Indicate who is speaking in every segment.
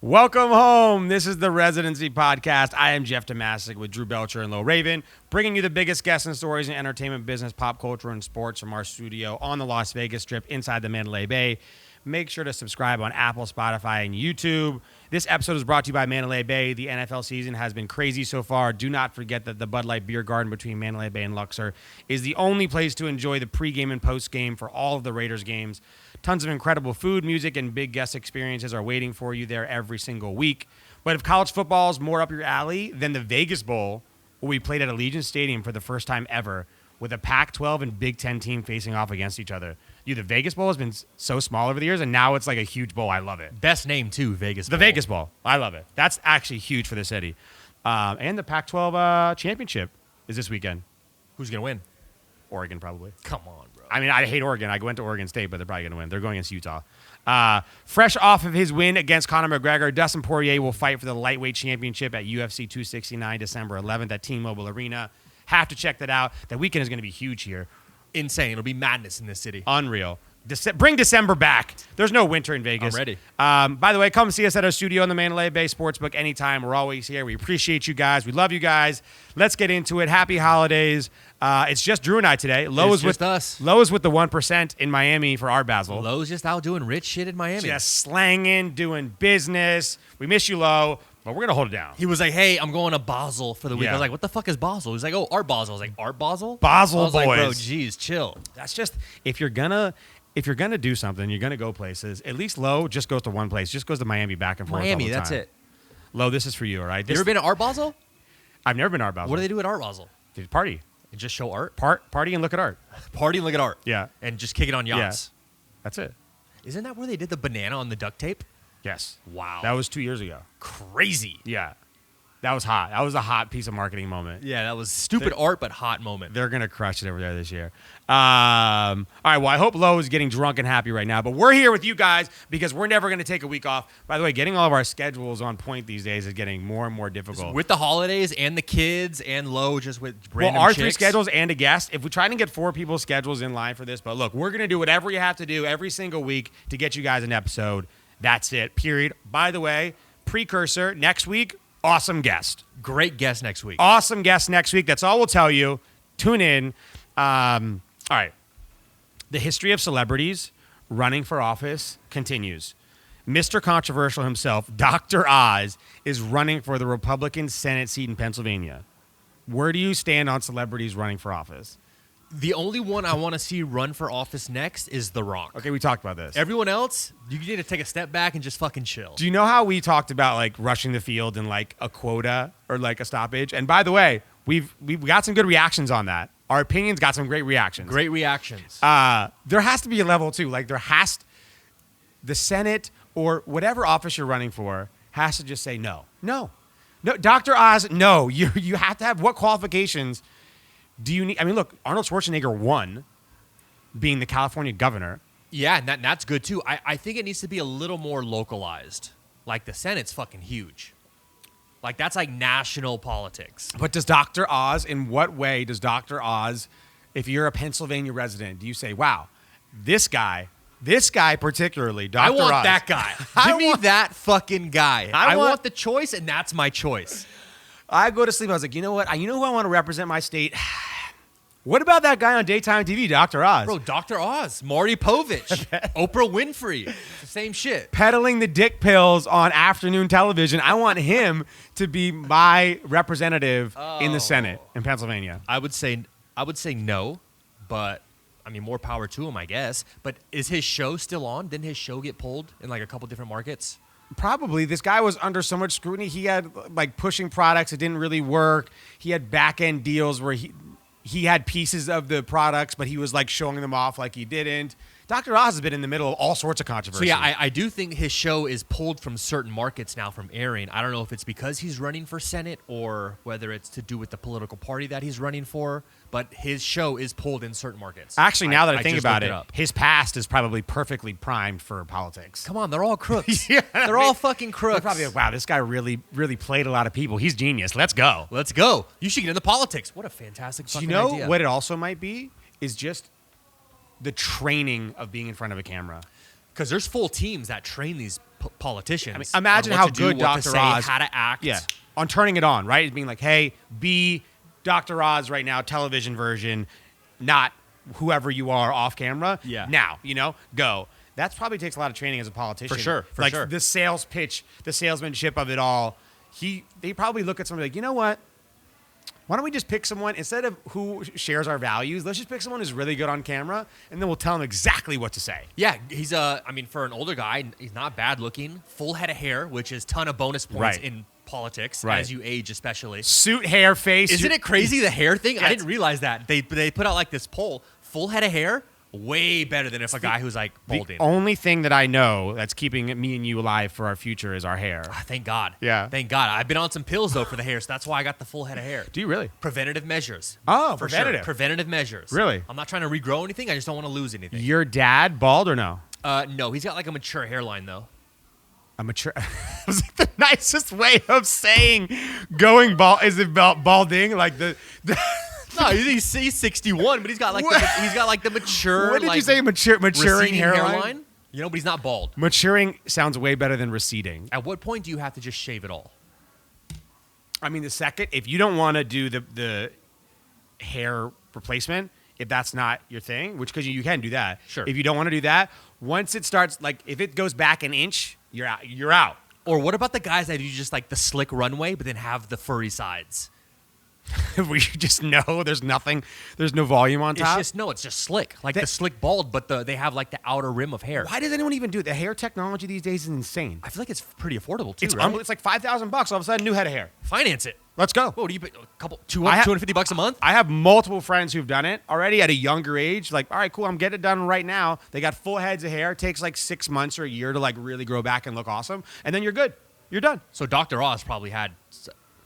Speaker 1: Welcome home. This is the Residency Podcast. I am Jeff Tomasic with Drew Belcher and Lo Raven, bringing you the biggest guests and stories in entertainment, business, pop culture, and sports from our studio on the Las Vegas Strip inside the Mandalay Bay. Make sure to subscribe on Apple, Spotify, and YouTube. This episode is brought to you by Mandalay Bay. The NFL season has been crazy so far. Do not forget that the Bud Light Beer Garden between Mandalay Bay and Luxor is the only place to enjoy the pregame and postgame for all of the Raiders games. Tons of incredible food, music, and big guest experiences are waiting for you there every single week. But if college football is more up your alley, then the Vegas Bowl will be played at Allegiant Stadium for the first time ever with a Pac-12 and Big Ten team facing off against each other. The Vegas Bowl has been so small over the years, and now it's like a huge bowl. I love it.
Speaker 2: Best name, too, Vegas Bowl.
Speaker 1: The Vegas Bowl. I love it. That's actually huge for the city. And the Pac-12 championship is this weekend.
Speaker 2: Who's going to win?
Speaker 1: Oregon, probably.
Speaker 2: Come on, bro.
Speaker 1: I mean, I hate Oregon. I went to Oregon State, but they're probably going to win. They're going against Utah. Fresh off of his win against Conor McGregor, Dustin Poirier will fight for the lightweight championship at UFC 269 December 11th at T-Mobile Arena. Have to check that out. That weekend is going to be huge here.
Speaker 2: Insane. It'll be madness in this city.
Speaker 1: Unreal. Bring December back. There's no winter in Vegas.
Speaker 2: I'm ready.
Speaker 1: By the way, come see us at our studio in the Mandalay Bay Sportsbook anytime. We're always here. We appreciate you guys. We love you guys. Let's get into it. Happy holidays. It's just Drew and I today. Lo is with
Speaker 2: us.
Speaker 1: Lo is with the 1% in Miami for our Basel.
Speaker 2: Lo's just out doing rich shit in Miami.
Speaker 1: Just slanging, doing business. We miss you, Lo, but we're going to hold it down.
Speaker 2: He was like, hey, I'm going to Basel for the week.
Speaker 1: Yeah.
Speaker 2: I was like, what the fuck is Basel? He was like, oh, Art Basel. I was like, Art Basel?
Speaker 1: Basel
Speaker 2: I was
Speaker 1: boys.
Speaker 2: like, bro, geez, chill.
Speaker 1: That's just, if you're going to do something, you're going to go places. At least Lo just goes to one place. Just goes to Miami back and forth all
Speaker 2: Miami,
Speaker 1: the time.
Speaker 2: that's it.
Speaker 1: Lo, this is for you, all right?
Speaker 2: You ever been to Art Basel?
Speaker 1: I've never been to Art Basel.
Speaker 2: What do they do at Art Basel?
Speaker 1: They party.
Speaker 2: They just show art?
Speaker 1: Party and look at art.
Speaker 2: Party and look at art.
Speaker 1: Yeah.
Speaker 2: And just kick it on yachts.
Speaker 1: Yeah. That's it.
Speaker 2: Isn't that where they did the banana on the duct tape?
Speaker 1: Yes.
Speaker 2: Wow.
Speaker 1: That was 2 years ago.
Speaker 2: Crazy.
Speaker 1: Yeah. That was hot. That was a hot piece of marketing moment.
Speaker 2: Yeah, that was stupid art, but hot moment.
Speaker 1: They're going to crush it over there this year. All right, well, I hope Lo is getting drunk and happy right now. But we're here with you guys because we're never going to take a week off. By the way, getting all of our schedules on point these days is getting more and more difficult.
Speaker 2: With the holidays and the kids and Lo just with random
Speaker 1: our
Speaker 2: chicks.
Speaker 1: 3 schedules and a guest. If we try to get 4 people's schedules in line for this, but look, we're going to do whatever you have to do every single week to get you guys an episode. That's it, period. By the way, precursor, next week, awesome guest.
Speaker 2: Great guest next week.
Speaker 1: Awesome guest next week. That's all we'll tell you. Tune in. All right. The history of celebrities running for office continues. Mr. Controversial himself, Dr. Oz, is running for the Republican Senate seat in Pennsylvania. Where do you stand on celebrities running for office?
Speaker 2: The only one I want to see run for office next is The Rock.
Speaker 1: Okay, we talked about this.
Speaker 2: Everyone else, you need to take a step back and just fucking chill.
Speaker 1: Do you know how we talked about like rushing the field and like a quota or like a stoppage? And by the way, we've got some good reactions on that. Our opinions got some great reactions.
Speaker 2: Great reactions.
Speaker 1: There has to be a level too. Like the Senate or whatever office you're running for has to just say no. Dr. Oz, no. You have to have what qualifications do you need? I mean, look, Arnold Schwarzenegger won being the California governor.
Speaker 2: Yeah, and that's good too. I think it needs to be a little more localized. Like the Senate's fucking huge. Like that's like national politics.
Speaker 1: But does Dr. Oz, in what way does Dr. Oz, if you're a Pennsylvania resident, do you say, wow, this guy particularly, Dr. Oz.
Speaker 2: I want that guy. Give me that fucking guy. I want the choice, and that's my choice.
Speaker 1: I go to sleep. I was like, you know what? You know who I want to represent my state? What about that guy on daytime TV, Dr. Oz?
Speaker 2: Bro, Dr. Oz, Marty Povich, Oprah Winfrey. It's the same shit.
Speaker 1: Peddling the dick pills on afternoon television. I want him to be my representative in the Senate in Pennsylvania.
Speaker 2: I would say no, but I mean, more power to him, I guess. But is his show still on? Didn't his show get pulled in like a couple different markets?
Speaker 1: Probably. This guy was under so much scrutiny. He had like pushing products that didn't really work. He had back end deals where he had pieces of the products, but he was like showing them off like he didn't. Dr. Oz has been in the middle of all sorts of controversy.
Speaker 2: So yeah, I do think his show is pulled from certain markets now from airing. I don't know if it's because he's running for Senate or whether it's to do with the political party that he's running for, but his show is pulled in certain markets.
Speaker 1: Actually, now that I think
Speaker 2: just
Speaker 1: about
Speaker 2: looked
Speaker 1: it, his past is probably perfectly primed for politics.
Speaker 2: Come on, they're all crooks.
Speaker 1: Yeah,
Speaker 2: they're all fucking crooks.
Speaker 1: They're probably like, wow, this guy really, really played a lot of people. He's genius. Let's go.
Speaker 2: Let's go. You should get into politics. What a fantastic fucking idea.
Speaker 1: Do you know what it also might be? Is just the training of being in front of a camera.
Speaker 2: Because there's full teams that train these politicians.
Speaker 1: I mean, imagine
Speaker 2: on
Speaker 1: how
Speaker 2: what to do,
Speaker 1: good
Speaker 2: what to
Speaker 1: Dr.
Speaker 2: say,
Speaker 1: Oz,
Speaker 2: how to act.
Speaker 1: Yeah, on turning it on, right? Being like, hey, be Dr. Oz right now, television version, not whoever you are off camera.
Speaker 2: Yeah.
Speaker 1: Now, go. That probably takes a lot of training as a politician.
Speaker 2: For sure, for
Speaker 1: like
Speaker 2: sure.
Speaker 1: the sales pitch, the salesmanship of it all. They probably look at somebody like, you know what? Why don't we just pick someone, instead of who shares our values, let's just pick someone who's really good on camera, and then we'll tell him exactly what to say.
Speaker 2: Yeah, he's for an older guy, he's not bad looking. Full head of hair, which is ton of bonus points
Speaker 1: Right.
Speaker 2: in politics
Speaker 1: Right.
Speaker 2: as you age, especially.
Speaker 1: Suit, hair, face.
Speaker 2: Isn't it crazy, the hair thing? I
Speaker 1: Yes.
Speaker 2: didn't realize that. They put out like this poll, full head of hair, way better than if a guy who's like balding.
Speaker 1: The only thing that I know that's keeping me and you alive for our future is our hair.
Speaker 2: Thank God.
Speaker 1: Yeah.
Speaker 2: Thank God. I've been on some pills, though, for the hair, so that's why I got the full head of hair.
Speaker 1: Do you really?
Speaker 2: Preventative measures.
Speaker 1: Oh,
Speaker 2: For
Speaker 1: preventative.
Speaker 2: Sure. Preventative measures.
Speaker 1: Really?
Speaker 2: I'm not trying to regrow anything. I just don't want to lose anything.
Speaker 1: Your dad bald or no?
Speaker 2: No, he's got like a mature hairline, though.
Speaker 1: A mature. It was like the nicest way of saying going bald. Is it balding? Like the
Speaker 2: No, he's 61, but he's got like the mature.
Speaker 1: what did you
Speaker 2: like,
Speaker 1: say? Maturing
Speaker 2: receding
Speaker 1: hairline?
Speaker 2: But he's not bald.
Speaker 1: Maturing sounds way better than receding.
Speaker 2: At what point do you have to just shave it all?
Speaker 1: I mean, the second, if you don't want to do the hair replacement, if that's not your thing, which because you can do that.
Speaker 2: Sure.
Speaker 1: If you don't want to do that, once it starts, like if it goes back an inch, you're out. You're out.
Speaker 2: Or what about the guys that do just like the slick runway, but then have the furry sides?
Speaker 1: We just know there's nothing, there's no volume on top.
Speaker 2: It's just slick, like the slick bald, but they have like the outer rim of hair.
Speaker 1: Why does anyone even do it? The hair technology these days is insane.
Speaker 2: I feel like it's pretty affordable too.
Speaker 1: It's
Speaker 2: right?
Speaker 1: it's like $5,000 all of a sudden, new head of hair.
Speaker 2: Finance it.
Speaker 1: Let's go.
Speaker 2: What do you pay? A couple,
Speaker 1: I have-
Speaker 2: $250 a month?
Speaker 1: I have multiple friends who've done it already at a younger age. Like, all right, cool, I'm getting it done right now. They got full heads of hair. It takes like 6 months or a year to like really grow back and look awesome, and then you're good. You're done.
Speaker 2: So Dr. Oz probably had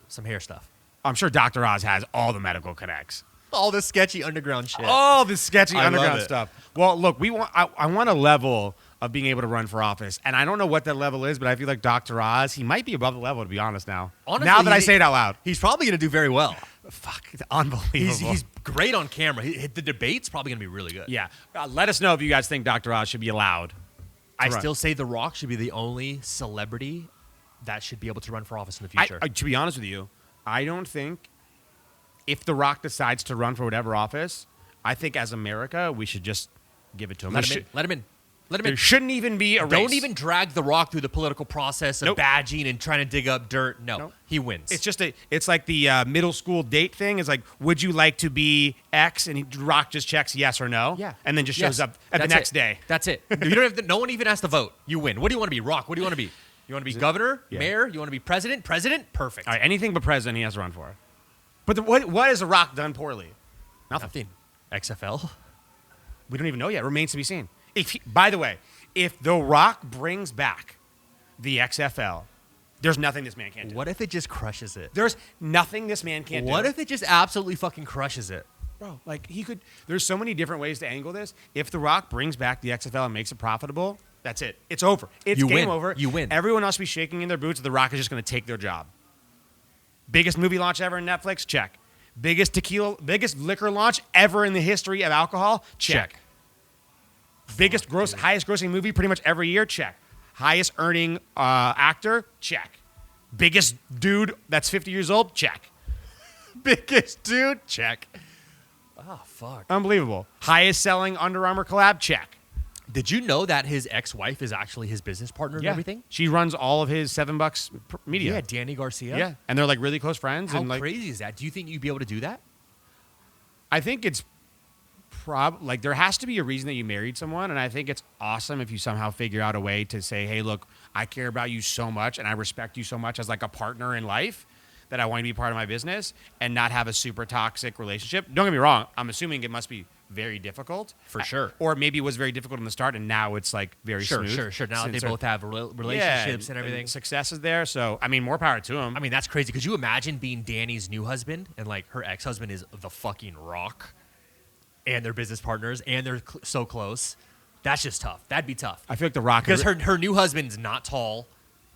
Speaker 2: some hair stuff.
Speaker 1: I'm sure Dr. Oz has all the medical connects.
Speaker 2: All this sketchy underground shit.
Speaker 1: All the sketchy
Speaker 2: I love
Speaker 1: underground
Speaker 2: it.
Speaker 1: stuff. Well, look, I want a level of being able to run for office, and I don't know what that level is, but I feel like Dr. Oz, he might be above the level, to be honest now.
Speaker 2: Honestly,
Speaker 1: now that I say it out loud.
Speaker 2: He's probably going to do very well.
Speaker 1: Fuck, it's unbelievable.
Speaker 2: He's great on camera. The debate's probably going to be really good.
Speaker 1: Yeah. Let us know if you guys think Dr. Oz should be allowed.
Speaker 2: I
Speaker 1: run.
Speaker 2: still say The Rock should be the only celebrity that should be able to run for office in the future.
Speaker 1: To be honest with you, I don't think if The Rock decides to run for whatever office, I think as America, we should just give it to him.
Speaker 2: Let him in.
Speaker 1: There shouldn't even be a race.
Speaker 2: Don't even drag The Rock through the political process of
Speaker 1: Nope.
Speaker 2: badging and trying to dig up dirt. No,
Speaker 1: Nope.
Speaker 2: he wins.
Speaker 1: It's like the middle school date thing. It's like, would you like to be X? And Rock just checks yes or no.
Speaker 2: Yeah.
Speaker 1: And then just
Speaker 2: Yes.
Speaker 1: shows up at the
Speaker 2: That's
Speaker 1: next
Speaker 2: it.
Speaker 1: day.
Speaker 2: That's it. You don't have to, no one even has to vote. You win. What do you want to be? Rock. What do you want to be? You want to be governor,
Speaker 1: Yeah.
Speaker 2: mayor? You want to be president? President? Perfect.
Speaker 1: All right, anything but president he has to run for. But what has The Rock done poorly? Nothing.
Speaker 2: XFL?
Speaker 1: We don't even know yet. Remains to be seen. By the way, if The Rock brings back the XFL, there's nothing this man can't do.
Speaker 2: What if it just crushes it?
Speaker 1: There's nothing this man can't do.
Speaker 2: What if it just absolutely fucking crushes it?
Speaker 1: Bro, like he could. There's so many different ways to angle this. If The Rock brings back the XFL and makes it profitable, that's it. It's over. It's
Speaker 2: You
Speaker 1: game
Speaker 2: win.
Speaker 1: over.
Speaker 2: You win.
Speaker 1: Everyone else be shaking in their boots. The Rock is just going to take their job. Biggest movie launch ever in Netflix? Check. Biggest liquor launch ever in the history of alcohol? Check. Biggest highest grossing movie pretty much every year? Check. Highest earning actor? Check. Biggest dude that's 50 years old? Check. Biggest dude? Check.
Speaker 2: Oh, fuck.
Speaker 1: Unbelievable. Highest selling Under Armour collab? Check.
Speaker 2: Did you know that his ex-wife is actually his business partner and everything?
Speaker 1: She runs all of his $7 media.
Speaker 2: Yeah, Danny Garcia.
Speaker 1: Yeah. And they're like really close friends.
Speaker 2: How
Speaker 1: and like,
Speaker 2: crazy is that? Do you think you'd be able to do that?
Speaker 1: I think it's like there has to be a reason that you married someone. And I think it's awesome if you somehow figure out a way to say, hey, look, I care about you so much and I respect you so much as like a partner in life that I want you to be part of my business and not have a super toxic relationship. Don't get me wrong. I'm assuming it must be very difficult.
Speaker 2: For sure.
Speaker 1: Or maybe it was very difficult in the start and now it's like very smooth.
Speaker 2: Sure. Now that they
Speaker 1: Since
Speaker 2: both have relationships and everything.
Speaker 1: Success is there. So, I mean, more power to them.
Speaker 2: I mean, that's crazy. Could you imagine being Danny's new husband and like her ex-husband is the fucking Rock and they're business partners and they're so close? That's just tough. That'd be tough.
Speaker 1: I feel like The Rock
Speaker 2: Because her new husband's not tall.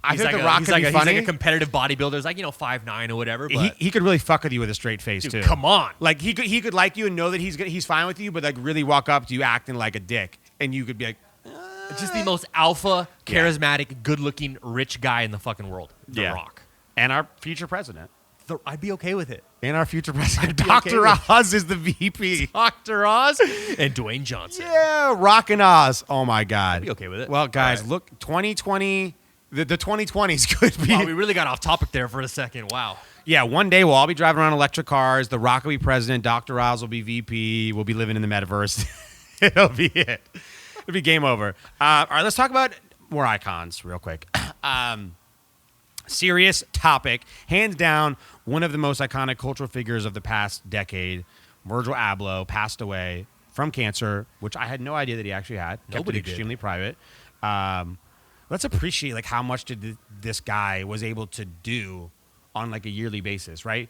Speaker 1: I feel like The Rock could be
Speaker 2: He's
Speaker 1: funny.
Speaker 2: like a competitive bodybuilder. He's like, 5'9" or whatever. But
Speaker 1: He could really fuck with you with a straight face
Speaker 2: dude,
Speaker 1: too.
Speaker 2: come on.
Speaker 1: Like he could like you and know that he's fine with you, but like really walk up to you acting like a dick, and you could be like,
Speaker 2: Just the most alpha, charismatic, good-looking, rich guy in the fucking world. The Rock.
Speaker 1: And our future president.
Speaker 2: I'd be okay with it.
Speaker 1: And our future president.
Speaker 2: Okay
Speaker 1: Dr. Oz is the VP.
Speaker 2: Dr. Oz and Dwayne Johnson.
Speaker 1: Yeah, Rockin' Oz. Oh, my God.
Speaker 2: I'd be okay with it.
Speaker 1: Well, guys, look, 2020, the 2020s could be.
Speaker 2: Wow, we really got off topic there for a second. Wow.
Speaker 1: Yeah, one day we'll all be driving around electric cars. The Rock will be president. Dr. Oz will be VP. We'll be living in the metaverse. It'll be it. It'll be game over. All right, let's talk about more icons real quick. Serious topic. Hands down, one of the most iconic cultural figures of the past decade, Virgil Abloh, passed away from cancer, which I had no idea that he actually had.
Speaker 2: Nobody
Speaker 1: Kept it extremely private. Let's appreciate like how much did this guy was able to do on like a yearly basis, right?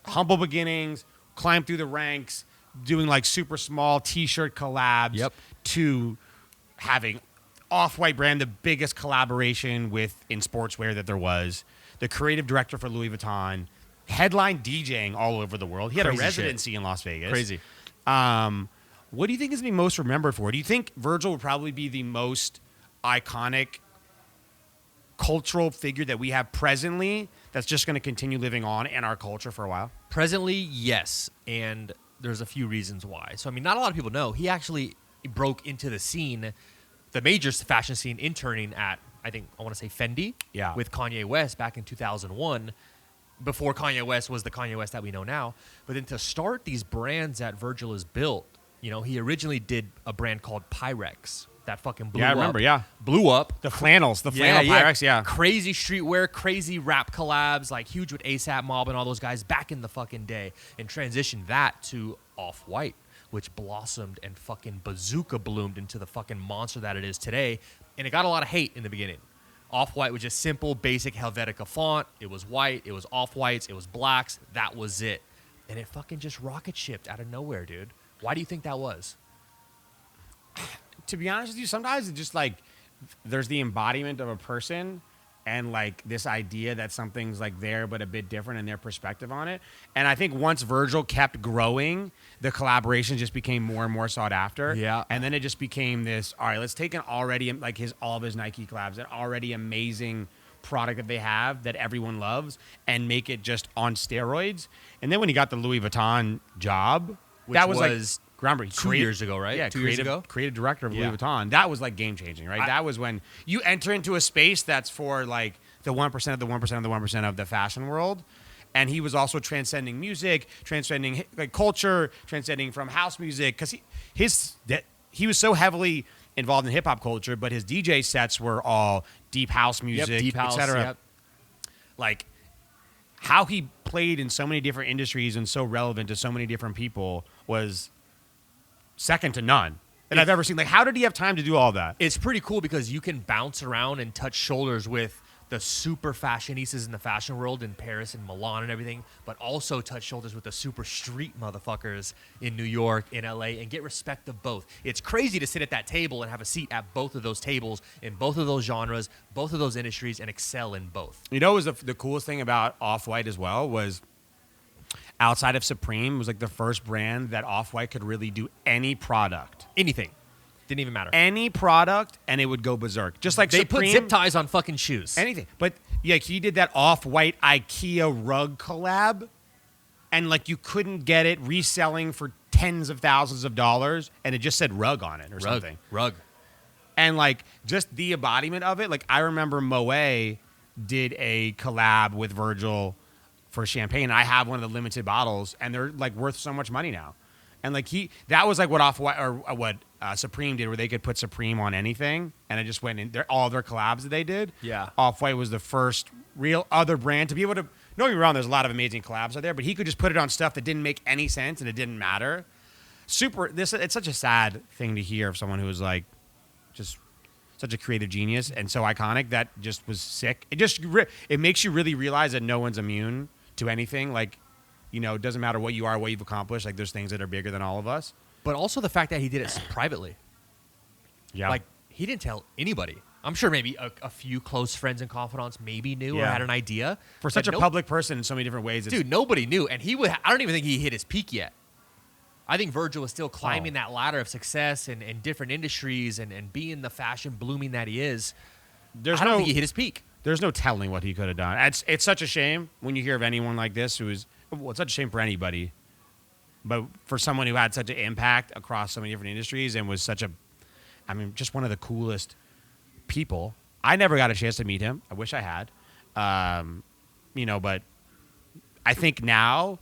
Speaker 1: Humble beginnings, climb through the ranks, doing like super small T-shirt collabs, to having OffWhite brand, the biggest collaboration in sportswear that there was, the creative director for Louis Vuitton, headline DJing all over the world. He had a residency in Las Vegas.
Speaker 2: Crazy.
Speaker 1: What do you think is going to be most remembered for? Do you think Virgil would probably be the most iconic cultural figure that we have presently that's just going to continue living on in our culture for a while?
Speaker 2: Presently, yes. And there's a few reasons why. So, I mean, not a lot of people know. He actually broke into the scene, the major fashion scene, interning at, I want to say Fendi, with Kanye West back in 2001, before Kanye West was the Kanye West that we know now. But then to start these brands that Virgil has built, he originally did a brand called Pyrex that fucking blew up.
Speaker 1: Yeah, I remember,
Speaker 2: Blew up.
Speaker 1: The flannel Pyrex,
Speaker 2: Crazy streetwear, crazy rap collabs, like huge with ASAP Mob and all those guys back in the fucking day, and transitioned that to OffWhite, which blossomed and fucking bazooka bloomed into the fucking monster that it is today. And it got a lot of hate in the beginning. OffWhite was just simple, basic Helvetica font. It was white. It was off-whites. It was blacks. That was it. And it fucking just rocket shipped out of nowhere, dude. Why do you think that was?
Speaker 1: To be honest with you, sometimes it's just like there's the embodiment of a person and like this idea that something's like there but a bit different in their perspective on it. And I think once Virgil kept growing, the collaboration just became more and more sought after.
Speaker 2: Yeah.
Speaker 1: And then it just became this, all right, let's take an already, like all of his Nike collabs, an already amazing product that they have that everyone loves, and make it just on steroids. And then when he got the Louis Vuitton job,
Speaker 2: which
Speaker 1: that was like
Speaker 2: groundbreaking. 2 years ago, right?
Speaker 1: Yeah,
Speaker 2: 2 years ago.
Speaker 1: Creative director of Louis Vuitton. That was like game changing, right? That was when you enter into a space that's for like the 1% of the 1% of the 1% of the fashion world. And he was also transcending music, transcending like culture, transcending from house music, because he was so heavily involved in hip hop culture, but his DJ sets were all deep house music, etc. Like how he played in so many different industries and so relevant to so many different people was second to none that I've ever seen. Like, how did he have time to do all that?
Speaker 2: It's pretty cool because you can bounce around and touch shoulders with the super fashionistas in the fashion world in Paris and Milan and everything, but also touch shoulders with the super street motherfuckers in New York, in LA, and get respect of both. It's crazy to sit at that table and have a seat at both of those tables in both of those genres, both of those industries, and excel in both.
Speaker 1: You know, was the coolest thing about OffWhite as well was outside of Supreme, it was like the first brand that OffWhite could really do any product.
Speaker 2: Anything. Didn't even matter.
Speaker 1: Any product, and it would go berserk. Just like
Speaker 2: they
Speaker 1: Supreme,
Speaker 2: put zip ties on fucking shoes.
Speaker 1: Anything. But yeah, he did that OffWhite IKEA rug collab, and like you couldn't get it reselling for tens of thousands of dollars, and it just said rug on it or something.
Speaker 2: Rug.
Speaker 1: And like just the embodiment of it. Like I remember Moet did a collab with Virgil for champagne. And I have one of the limited bottles, and they're like worth so much money now. And like that was like what OffWhite or what Supreme did, where they could put Supreme on anything, and it just went in all their collabs that they did.
Speaker 2: Yeah,
Speaker 1: OffWhite was the first real other brand to be able to. Don't get me wrong, there's a lot of amazing collabs out there, but he could just put it on stuff that didn't make any sense and it didn't matter. It's such a sad thing to hear of someone who was like just such a creative genius and so iconic that just was sick. It makes you really realize that no one's immune to anything. Like, you know, it doesn't matter what you are, what you've accomplished. Like, there's things that are bigger than all of us.
Speaker 2: But also the fact that he did it privately.
Speaker 1: Yeah.
Speaker 2: Like, he didn't tell anybody. I'm sure maybe a few close friends and confidants maybe knew or had an idea.
Speaker 1: For such a public person in so many different ways.
Speaker 2: Dude, nobody knew. And I don't even think he hit his peak yet. I think Virgil is still climbing that ladder of success and different industries and being the fashion blooming that he is. I don't think he hit his peak.
Speaker 1: There's no telling what he could have done. It's such a shame when you hear of anyone like this who is, well, it's such a shame for anybody, but for someone who had such an impact across so many different industries and was just one of the coolest people. I never got a chance to meet him. I wish I had. But I think now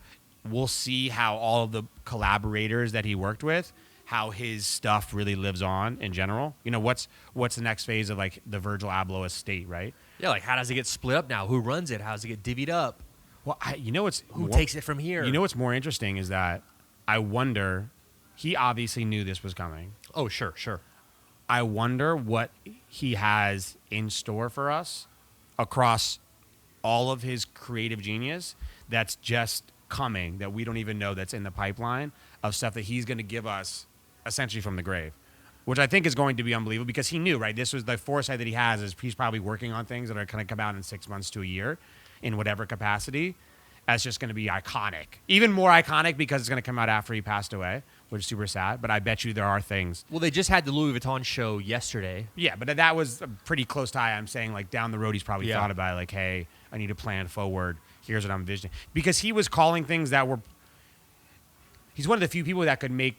Speaker 1: we'll see how all of the collaborators that he worked with, how his stuff really lives on in general. What's the next phase of like the Virgil Abloh estate, right?
Speaker 2: Yeah, like how does it get split up now? Who runs it? How does it get divvied up?
Speaker 1: Well,
Speaker 2: who takes it from here?
Speaker 1: You know what's more interesting is that I wonder, he obviously knew this was coming.
Speaker 2: Oh, sure.
Speaker 1: I wonder what he has in store for us across all of his creative genius that's just coming, that we don't even know, that's in the pipeline of stuff that he's going to give us essentially from the grave, which I think is going to be unbelievable because he knew, right? This was the foresight that he has, is he's probably working on things that are going to come out in 6 months to a year in whatever capacity. That's just going to be iconic, even more iconic because it's going to come out after he passed away, which is super sad. But I bet you there are things.
Speaker 2: Well, they just had the Louis Vuitton show yesterday.
Speaker 1: Yeah, but that was a pretty close tie. I'm saying like down the road, he's probably thought about it, like, hey, I need to plan forward. Here's what I'm envisioning. Because he was calling things that were. He's one of the few people that could make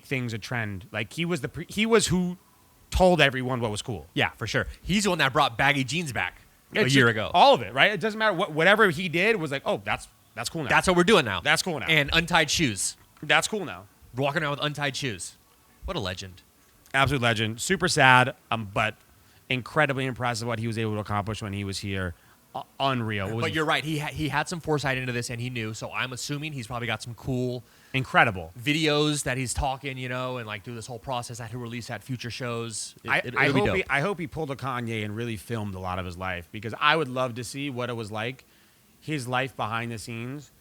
Speaker 1: things a trend. Like he was who told everyone what was cool.
Speaker 2: Yeah, for sure. He's the one that brought baggy jeans back a year ago.
Speaker 1: All of it, right? It doesn't matter whatever he did was like, oh, that's cool now.
Speaker 2: That's what we're doing now.
Speaker 1: That's cool now.
Speaker 2: And untied shoes.
Speaker 1: That's cool now.
Speaker 2: We're walking around with untied shoes. What a legend.
Speaker 1: Absolute legend. Super sad, but incredibly impressive what he was able to accomplish when he was here. Unreal.
Speaker 2: But you're right. He had some foresight into this, and he knew. So I'm assuming he's probably got some cool,
Speaker 1: incredible
Speaker 2: videos that he's talking, and like through this whole process that he'll release at future shows.
Speaker 1: I hope he pulled a Kanye and really filmed a lot of his life, because I would love to see what it was like, his life behind the scenes.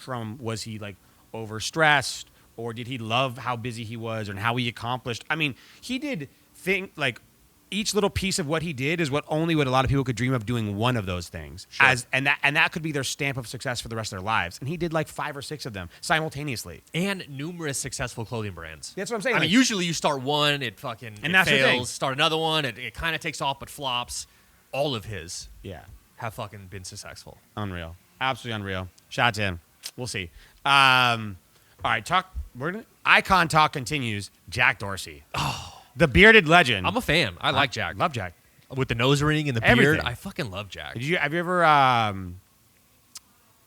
Speaker 1: Was he like overstressed, or did he love how busy he was and how he accomplished? I mean, he did like. Each little piece of what he did is what a lot of people could dream of doing one of those things.
Speaker 2: Sure.
Speaker 1: And that could be their stamp of success for the rest of their lives. And he did like 5 or 6 of them simultaneously.
Speaker 2: And numerous successful clothing brands.
Speaker 1: That's what I'm saying.
Speaker 2: I mean, usually you start one, it
Speaker 1: that's
Speaker 2: fails. Start another one, it kind of takes off but flops. All of his have fucking been successful.
Speaker 1: Unreal. Absolutely unreal. Shout out to him. We'll see. All right, Icon talk continues. Jack Dorsey. Oh. The bearded legend.
Speaker 2: I'm a fan. I like Jack.
Speaker 1: Love Jack.
Speaker 2: With the nose ring and the
Speaker 1: Everything.
Speaker 2: beard, I fucking love Jack.
Speaker 1: Have you ever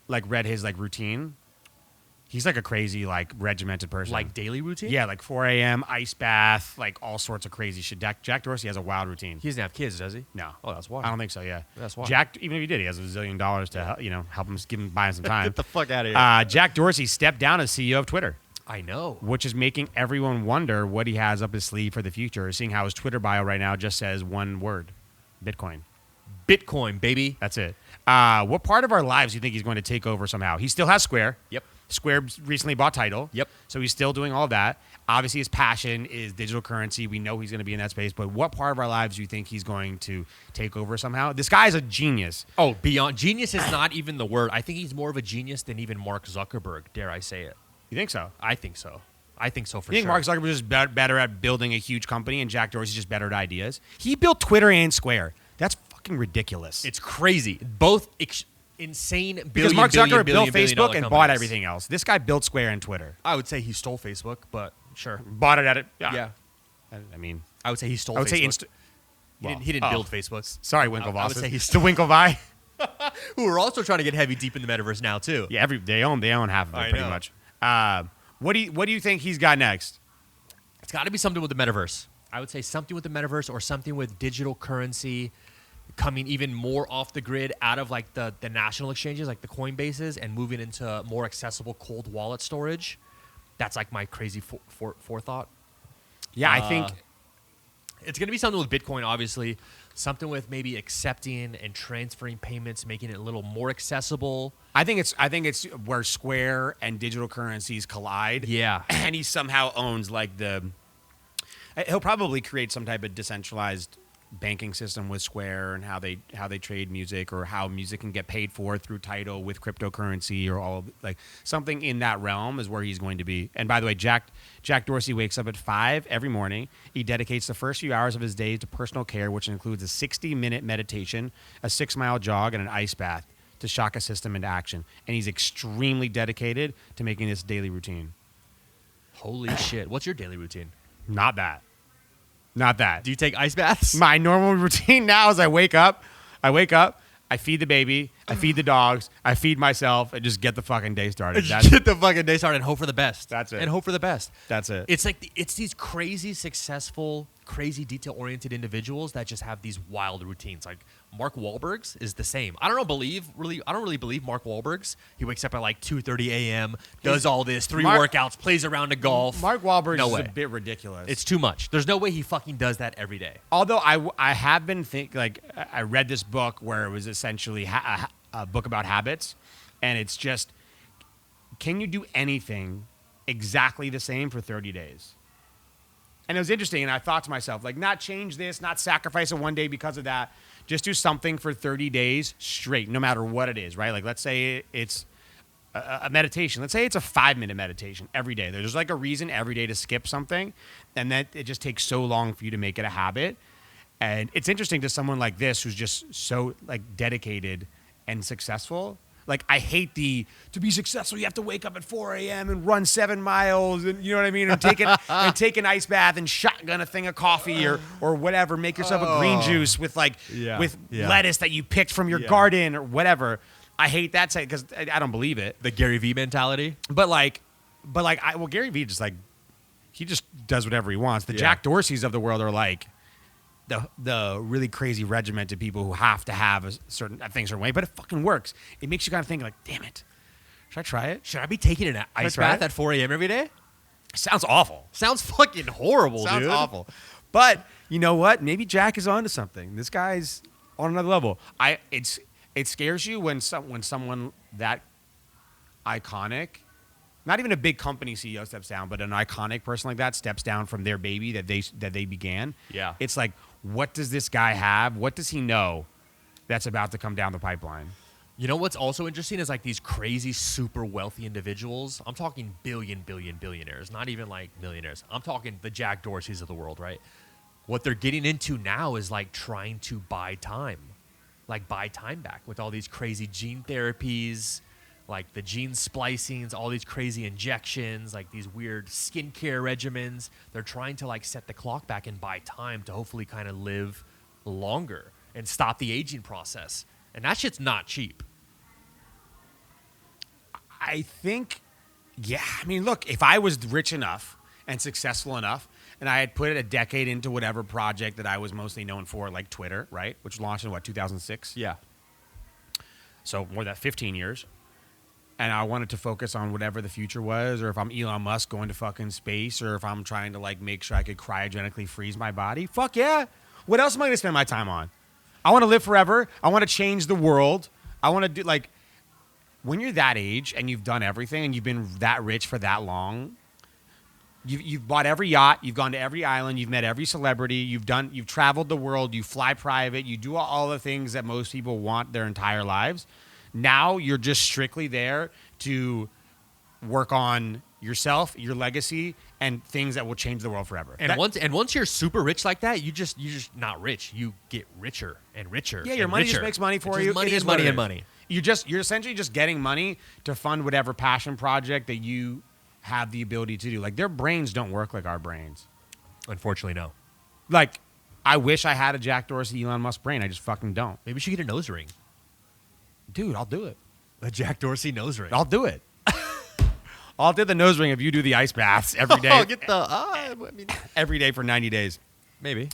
Speaker 1: read his like routine? He's like a crazy like regimented person.
Speaker 2: Like daily routine?
Speaker 1: Yeah, like 4 a.m. ice bath, like all sorts of crazy shit. Jack Dorsey has a wild routine.
Speaker 2: He doesn't have kids, does he?
Speaker 1: No.
Speaker 2: Oh, that's why.
Speaker 1: I don't think so. Yeah,
Speaker 2: that's why.
Speaker 1: Jack, even if he did, he has $1 zillion to help him buy him some time.
Speaker 2: Get the fuck out of here.
Speaker 1: Jack Dorsey stepped down as CEO of Twitter.
Speaker 2: I know.
Speaker 1: Which is making everyone wonder what he has up his sleeve for the future, seeing how his Twitter bio right now just says one word: Bitcoin.
Speaker 2: Bitcoin, baby.
Speaker 1: That's it. What part of our lives do you think he's going to take over somehow? He still has Square.
Speaker 2: Yep.
Speaker 1: Square recently bought Tidal.
Speaker 2: Yep.
Speaker 1: So he's still doing all that. Obviously, his passion is digital currency. We know he's going to be in that space. But what part of our lives do you think he's going to take over somehow? This guy is a genius.
Speaker 2: Oh, beyond. Genius is not even the word. I think he's more of a genius than even Mark Zuckerberg, dare I say it.
Speaker 1: You think so?
Speaker 2: I think so. I think so for
Speaker 1: sure. You think Mark Zuckerberg is just better at building a huge company, and Jack Dorsey's just better at ideas? He built Twitter and Square. That's fucking ridiculous.
Speaker 2: It's crazy. Both insane billion,
Speaker 1: because Mark Zuckerberg built Facebook and
Speaker 2: companies.
Speaker 1: bought everything else. This guy built Square and Twitter.
Speaker 2: I would say he stole Facebook, but sure.
Speaker 1: Bought it at it.
Speaker 2: Yeah.
Speaker 1: I mean,
Speaker 2: I would say he stole Facebook. He didn't build Facebook.
Speaker 1: Sorry, Winklevoss.
Speaker 2: I would say he's
Speaker 1: to Winklevi.
Speaker 2: Who are also trying to get heavy deep in the metaverse now too.
Speaker 1: Yeah, they own half of it pretty much. What do you think he's got next?
Speaker 2: It's got to be something with the metaverse. I would say something with the metaverse or something with digital currency coming even more off the grid, out of like the national exchanges like the Coinbases, and moving into more accessible cold wallet storage. That's like my crazy forethought.
Speaker 1: Yeah, I think
Speaker 2: it's going to be something with Bitcoin, obviously. Something with maybe accepting and transferring payments, making it a little more accessible.
Speaker 1: I think it's where Square and digital currencies collide.
Speaker 2: Yeah.
Speaker 1: And he somehow owns like he'll probably create some type of decentralized banking system with Square and how they trade music, or how music can get paid for through Tidal with cryptocurrency, or all like something in that realm is where he's going to be. And by the way, Jack Dorsey wakes up at 5 every morning. He dedicates the first few hours of his day to personal care, which includes a 60-minute meditation, a 6-mile jog, and an ice bath to shock a system into action. And he's extremely dedicated to making this daily routine.
Speaker 2: Holy shit. What's your daily routine?
Speaker 1: Not that.
Speaker 2: Do you take ice baths?
Speaker 1: My normal routine now is I wake up, I feed the baby, I feed the dogs, I feed myself, and just get the fucking day started.
Speaker 2: Get the fucking day started and hope for the best.
Speaker 1: That's it.
Speaker 2: And hope for the best.
Speaker 1: That's it.
Speaker 2: It's like it's these crazy, successful, crazy, detail-oriented individuals that just have these wild routines. Like Mark Wahlberg's is the same. I don't really believe Mark Wahlberg's. He wakes up at like 2:30 a.m., does all this, 3 workouts, plays around a golf.
Speaker 1: Mark Wahlberg
Speaker 2: No
Speaker 1: is
Speaker 2: way.
Speaker 1: a bit ridiculous.
Speaker 2: It's too much. There's no way he fucking does that every day.
Speaker 1: Although I have been I read this book where it was essentially a book about habits, and it's just, can you do anything exactly the same for 30 days? And it was interesting, and I thought to myself, like, not change this, not sacrifice it one day because of that. Just do something for 30 days straight, no matter what it is, right? Like, let's say it's a meditation. Let's say it's a 5-minute meditation every day. There's like a reason every day to skip something, and that it just takes so long for you to make it a habit. And it's interesting to someone like this who's just so like dedicated and successful. Like, I hate to be successful, you have to wake up at 4 a.m. and run 7 miles, and you know what I mean, and take an ice bath and shotgun a thing of coffee or whatever. Make yourself a green juice with lettuce that you picked from your garden or whatever. I hate that side because I don't believe it.
Speaker 2: The Gary Vee mentality.
Speaker 1: But Gary Vee just like, he just does whatever he wants. The Jack Dorseys of the world are like the really crazy regimented people who have to have a certain way, but it fucking works. It makes you kind of think like, damn it, should I try it?
Speaker 2: Should I be taking an ice bath at 4 a.m. every day?
Speaker 1: Sounds awful.
Speaker 2: Sounds fucking horrible,
Speaker 1: Sounds
Speaker 2: dude.
Speaker 1: awful. But you know what? Maybe Jack is onto something. This guy's on another level. It scares you when someone that iconic, not even a big company CEO steps down, but an iconic person like that steps down from their baby that they began.
Speaker 2: Yeah.
Speaker 1: It's like, what does this guy have? What does he know that's about to come down the pipeline?
Speaker 2: You know what's also interesting is like these crazy, super wealthy individuals. I'm talking billionaires, not even like millionaires. I'm talking the Jack Dorseys of the world, right? What they're getting into now is like trying to buy time back with all these crazy gene therapies, like the gene splicings, all these crazy injections, like these weird skincare regimens. They're trying to like set the clock back and buy time to hopefully kind of live longer and stop the aging process. And that shit's not cheap.
Speaker 1: I think, I mean, look, if I was rich enough and successful enough and I had put a decade into whatever project that I was mostly known for, like Twitter, right, which launched in 2006?
Speaker 2: Yeah.
Speaker 1: So more than 15 years. And I wanted to focus on whatever the future was, or if I'm Elon Musk going to fucking space, or if I'm trying to like make sure I could cryogenically freeze my body. Fuck yeah. What else am I going to spend my time on? I want to live forever. I want to change the world. I want to do like, when you're that age and you've done everything and you've been that rich for that long, you've bought every yacht, you've gone to every island, you've met every celebrity, you've traveled the world, you fly private, you do all the things that most people want their entire lives. Now you're just strictly there to work on yourself, your legacy, and things that will change the world forever.
Speaker 2: And once you're super rich like that, you're just not rich. You get richer and richer.
Speaker 1: Yeah, your money just makes money for you.
Speaker 2: Money is money and money.
Speaker 1: You're essentially just getting money to fund whatever passion project that you have the ability to do. Like, their brains don't work like our brains.
Speaker 2: Unfortunately, no.
Speaker 1: Like, I wish I had a Jack Dorsey, Elon Musk brain. I just fucking don't.
Speaker 2: Maybe you should get a nose ring.
Speaker 1: Dude, I'll do it.
Speaker 2: A Jack Dorsey nose ring.
Speaker 1: I'll do it. I'll do the nose ring if you do the ice baths every day. Every day for 90 days.
Speaker 2: Maybe.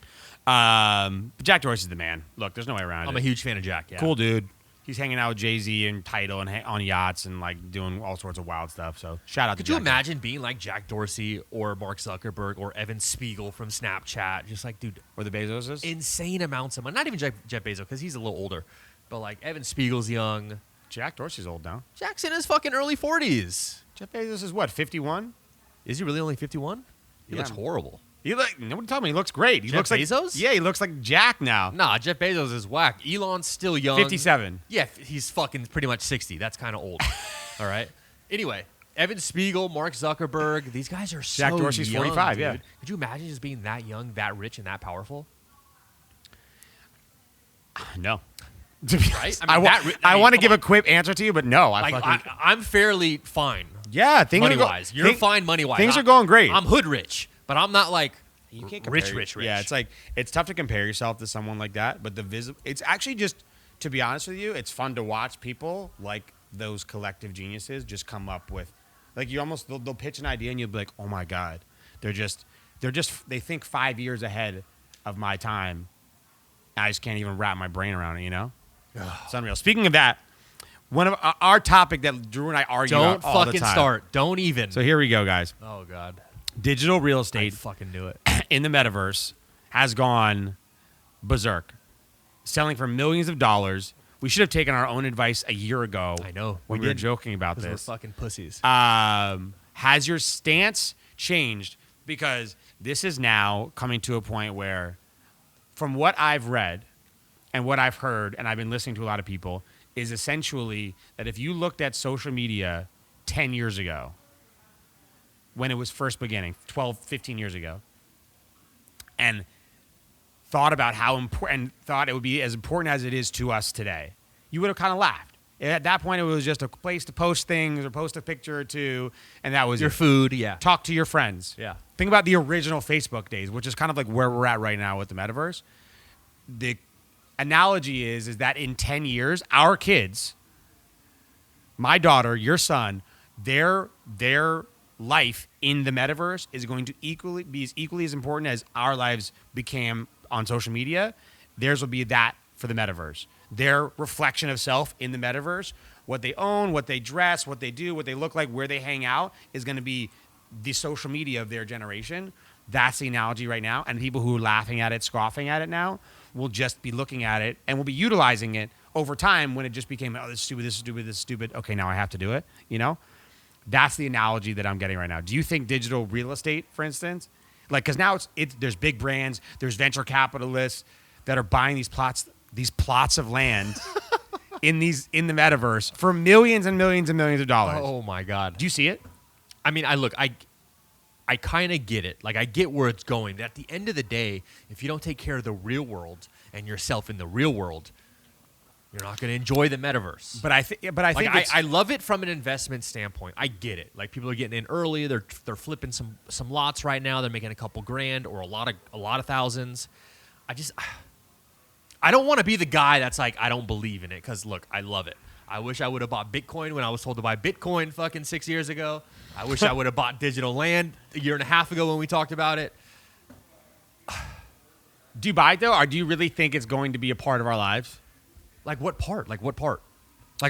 Speaker 1: Jack Dorsey's the man. Look, there's no way around it.
Speaker 2: I'm a huge fan of Jack, yeah.
Speaker 1: Cool dude. He's hanging out with Jay-Z and Tidal and on yachts and like doing all sorts of wild stuff. So shout out to Jack.
Speaker 2: Could you imagine being like Jack Dorsey or Mark Zuckerberg or Evan Spiegel from Snapchat? Just like, dude.
Speaker 1: Or the Bezoses?
Speaker 2: Insane amounts of money. Not even Jeff Bezos because he's a little older. But like Evan Spiegel's young.
Speaker 1: Jack Dorsey's old now.
Speaker 2: Jack's in his fucking early 40s.
Speaker 1: Jeff Bezos is what, 51?
Speaker 2: Is he really only 51? He looks horrible.
Speaker 1: Nobody told me he looks great. He
Speaker 2: Jeff
Speaker 1: looks like
Speaker 2: Bezos?
Speaker 1: Yeah, he looks like Jack now.
Speaker 2: Nah, Jeff Bezos is whack. Elon's still young.
Speaker 1: 57.
Speaker 2: Yeah, he's fucking pretty much 60. That's kind of old. All right. Anyway, Evan Spiegel, Mark Zuckerberg, these guys are so
Speaker 1: Jack Dorsey's
Speaker 2: young,
Speaker 1: 45,
Speaker 2: dude.
Speaker 1: yeah.
Speaker 2: Could you imagine just being that young, that rich, and that powerful?
Speaker 1: No. To be
Speaker 2: Right?
Speaker 1: honest,
Speaker 2: I mean,
Speaker 1: want to
Speaker 2: come
Speaker 1: give
Speaker 2: on.
Speaker 1: a quick answer to you, but no.
Speaker 2: I'm fairly fine
Speaker 1: Yeah, things
Speaker 2: money-wise. You're fine money-wise.
Speaker 1: Things are going great.
Speaker 2: I'm hood rich, but I'm not like
Speaker 1: You can't
Speaker 2: rich.
Speaker 1: Yeah, it's tough to compare yourself to someone like that. But it's actually just, to be honest with you, it's fun to watch people like those collective geniuses just come up with, like they'll pitch an idea and you'll be like, oh my god, they think 5 years ahead of my time. I just can't even wrap my brain around it. You know, it's unreal. Speaking of that, one of our topic that Drew and I argue about all the time.
Speaker 2: Don't fucking start. Don't even.
Speaker 1: So here we go, guys.
Speaker 2: Oh god.
Speaker 1: Digital real
Speaker 2: I
Speaker 1: estate
Speaker 2: fucking knew it.
Speaker 1: in the metaverse has gone berserk, selling for millions of dollars. We should have taken our own advice a year ago.
Speaker 2: I know.
Speaker 1: When we were joking about
Speaker 2: Because
Speaker 1: this.
Speaker 2: we're fucking pussies.
Speaker 1: Has your stance changed? Because this is now coming to a point where, from what I've read and what I've heard, and I've been listening to a lot of people, is essentially that if you looked at social media 10 years ago, when it was first beginning, 12, 15 years ago, and thought about how important, thought it would be as important as it is to us today, you would have kind of laughed. At that point, it was just a place to post things or post a picture or two, and that was
Speaker 2: Your
Speaker 1: it.
Speaker 2: food, yeah.
Speaker 1: Talk to your friends.
Speaker 2: Yeah.
Speaker 1: Think about the original Facebook days, which is kind of like where we're at right now with the metaverse. The analogy is that in 10 years, our kids, my daughter, your son, their life in the metaverse is going to be equally as important as our lives became on social media. Theirs will be that for the metaverse. Their reflection of self in the metaverse, what they own, what they dress, what they do, what they look like, where they hang out, is going to be the social media of their generation. That's the analogy right now. And people who are laughing at it, scoffing at it now, will just be looking at it and will be utilizing it over time when it just became, oh, this is stupid, this is stupid, this is stupid. Okay, now I have to do it, you know? That's the analogy that I'm getting right now. Do you think digital real estate, for instance, like, because now there's big brands, there's venture capitalists that are buying these plots of land in the metaverse for millions and millions and millions of dollars.
Speaker 2: Oh my god.
Speaker 1: Do you see it?
Speaker 2: I mean, I kind of get it. Like, I get where it's going. At the end of the day, if you don't take care of the real world and yourself in the real world, you're not going to enjoy the metaverse.
Speaker 1: But I think
Speaker 2: I love it from an investment standpoint. I get it. Like, people are getting in early. They're flipping some lots right now. They're making a couple grand or a lot of thousands. I don't want to be the guy that's like, I don't believe in it, because look, I love it. I wish I would have bought Bitcoin when I was told to buy Bitcoin fucking 6 years ago. I wish I would have bought digital land a year and a half ago when we talked about it.
Speaker 1: Do you buy it, though, or do you really think it's going to be a part of our lives?
Speaker 2: Like, what part? Like,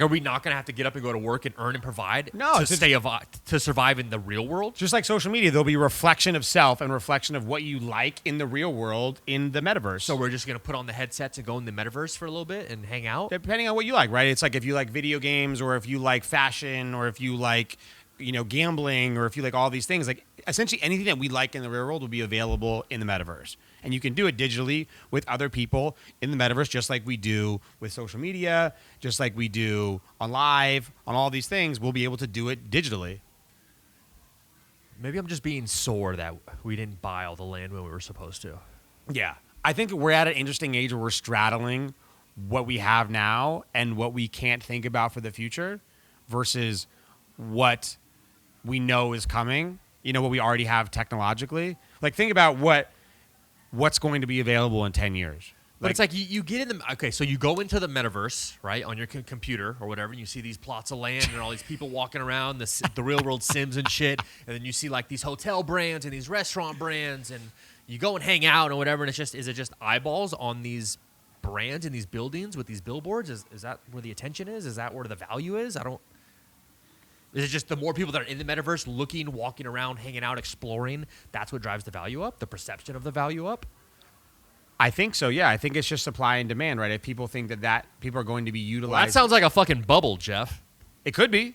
Speaker 2: are we not going to have to get up and go to work and earn and provide
Speaker 1: No,
Speaker 2: to survive in the real world?
Speaker 1: Just like social media, there'll be reflection of self and reflection of what you like in the real world in the metaverse.
Speaker 2: So we're just going to put on the headsets and go in the metaverse for a little bit and hang out?
Speaker 1: Depending on what you like, right? It's like if you like video games or if you like fashion or if you like, gambling or if you like all these things, like essentially anything that we like in the real world will be available in the metaverse. And you can do it digitally with other people in the metaverse, just like we do with social media, just like we do on live, on all these things. We'll be able to do it digitally.
Speaker 2: Maybe I'm just being sore that we didn't buy all the land when we were supposed to.
Speaker 1: Yeah. I think we're at an interesting age where we're straddling what we have now and what we can't think about for the future versus what we know is coming, what we already have technologically. Like, think about what's going to be available in 10 years.
Speaker 2: But it's like you get in okay, so you go into the metaverse, right, on your computer or whatever, and you see these plots of land and all these people walking around, the real world Sims and shit, and then you see like these hotel brands and these restaurant brands, and you go and hang out and whatever, and is it just eyeballs on these brands and these buildings with these billboards? Is that where the attention is? Is that where the value is? Is it just the more people that are in the metaverse looking, walking around, hanging out, exploring, that's what drives the value up, the perception of the value up?
Speaker 1: I think so, yeah. I think it's just supply and demand, right? If people think that people are going to be utilized.
Speaker 2: Well, that sounds like a fucking bubble, Jeff.
Speaker 1: It could be.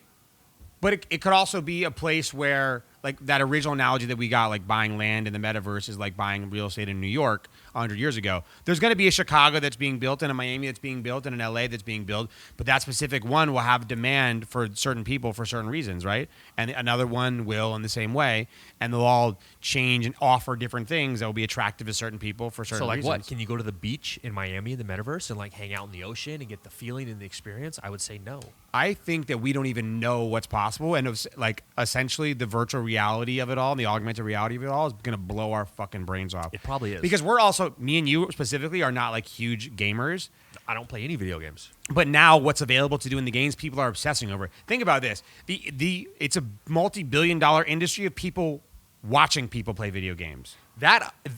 Speaker 1: But it could also be a place where like that original analogy that we got, like buying land in the metaverse is like buying real estate in New York 100 years ago. There's going to be a Chicago that's being built and a Miami that's being built and an LA that's being built, but that specific one will have demand for certain people for certain reasons, right? And another one will in the same way, and they'll all change and offer different things that will be attractive to certain people for certain reasons.
Speaker 2: So like what? Can you go to the beach in Miami in the metaverse and like hang out in the ocean and get the feeling and the experience? I would say no.
Speaker 1: I think that we don't even know what's possible, and it was, like essentially the virtual reality of it all and the augmented reality of it all is going to blow our fucking brains off.
Speaker 2: It probably is.
Speaker 1: Because we're also, me and you specifically, are not like huge gamers.
Speaker 2: I don't play any video games.
Speaker 1: But now what's available to do in the games, people are obsessing over. Think about this. It's a multi-billion-dollar industry of people watching people play video games.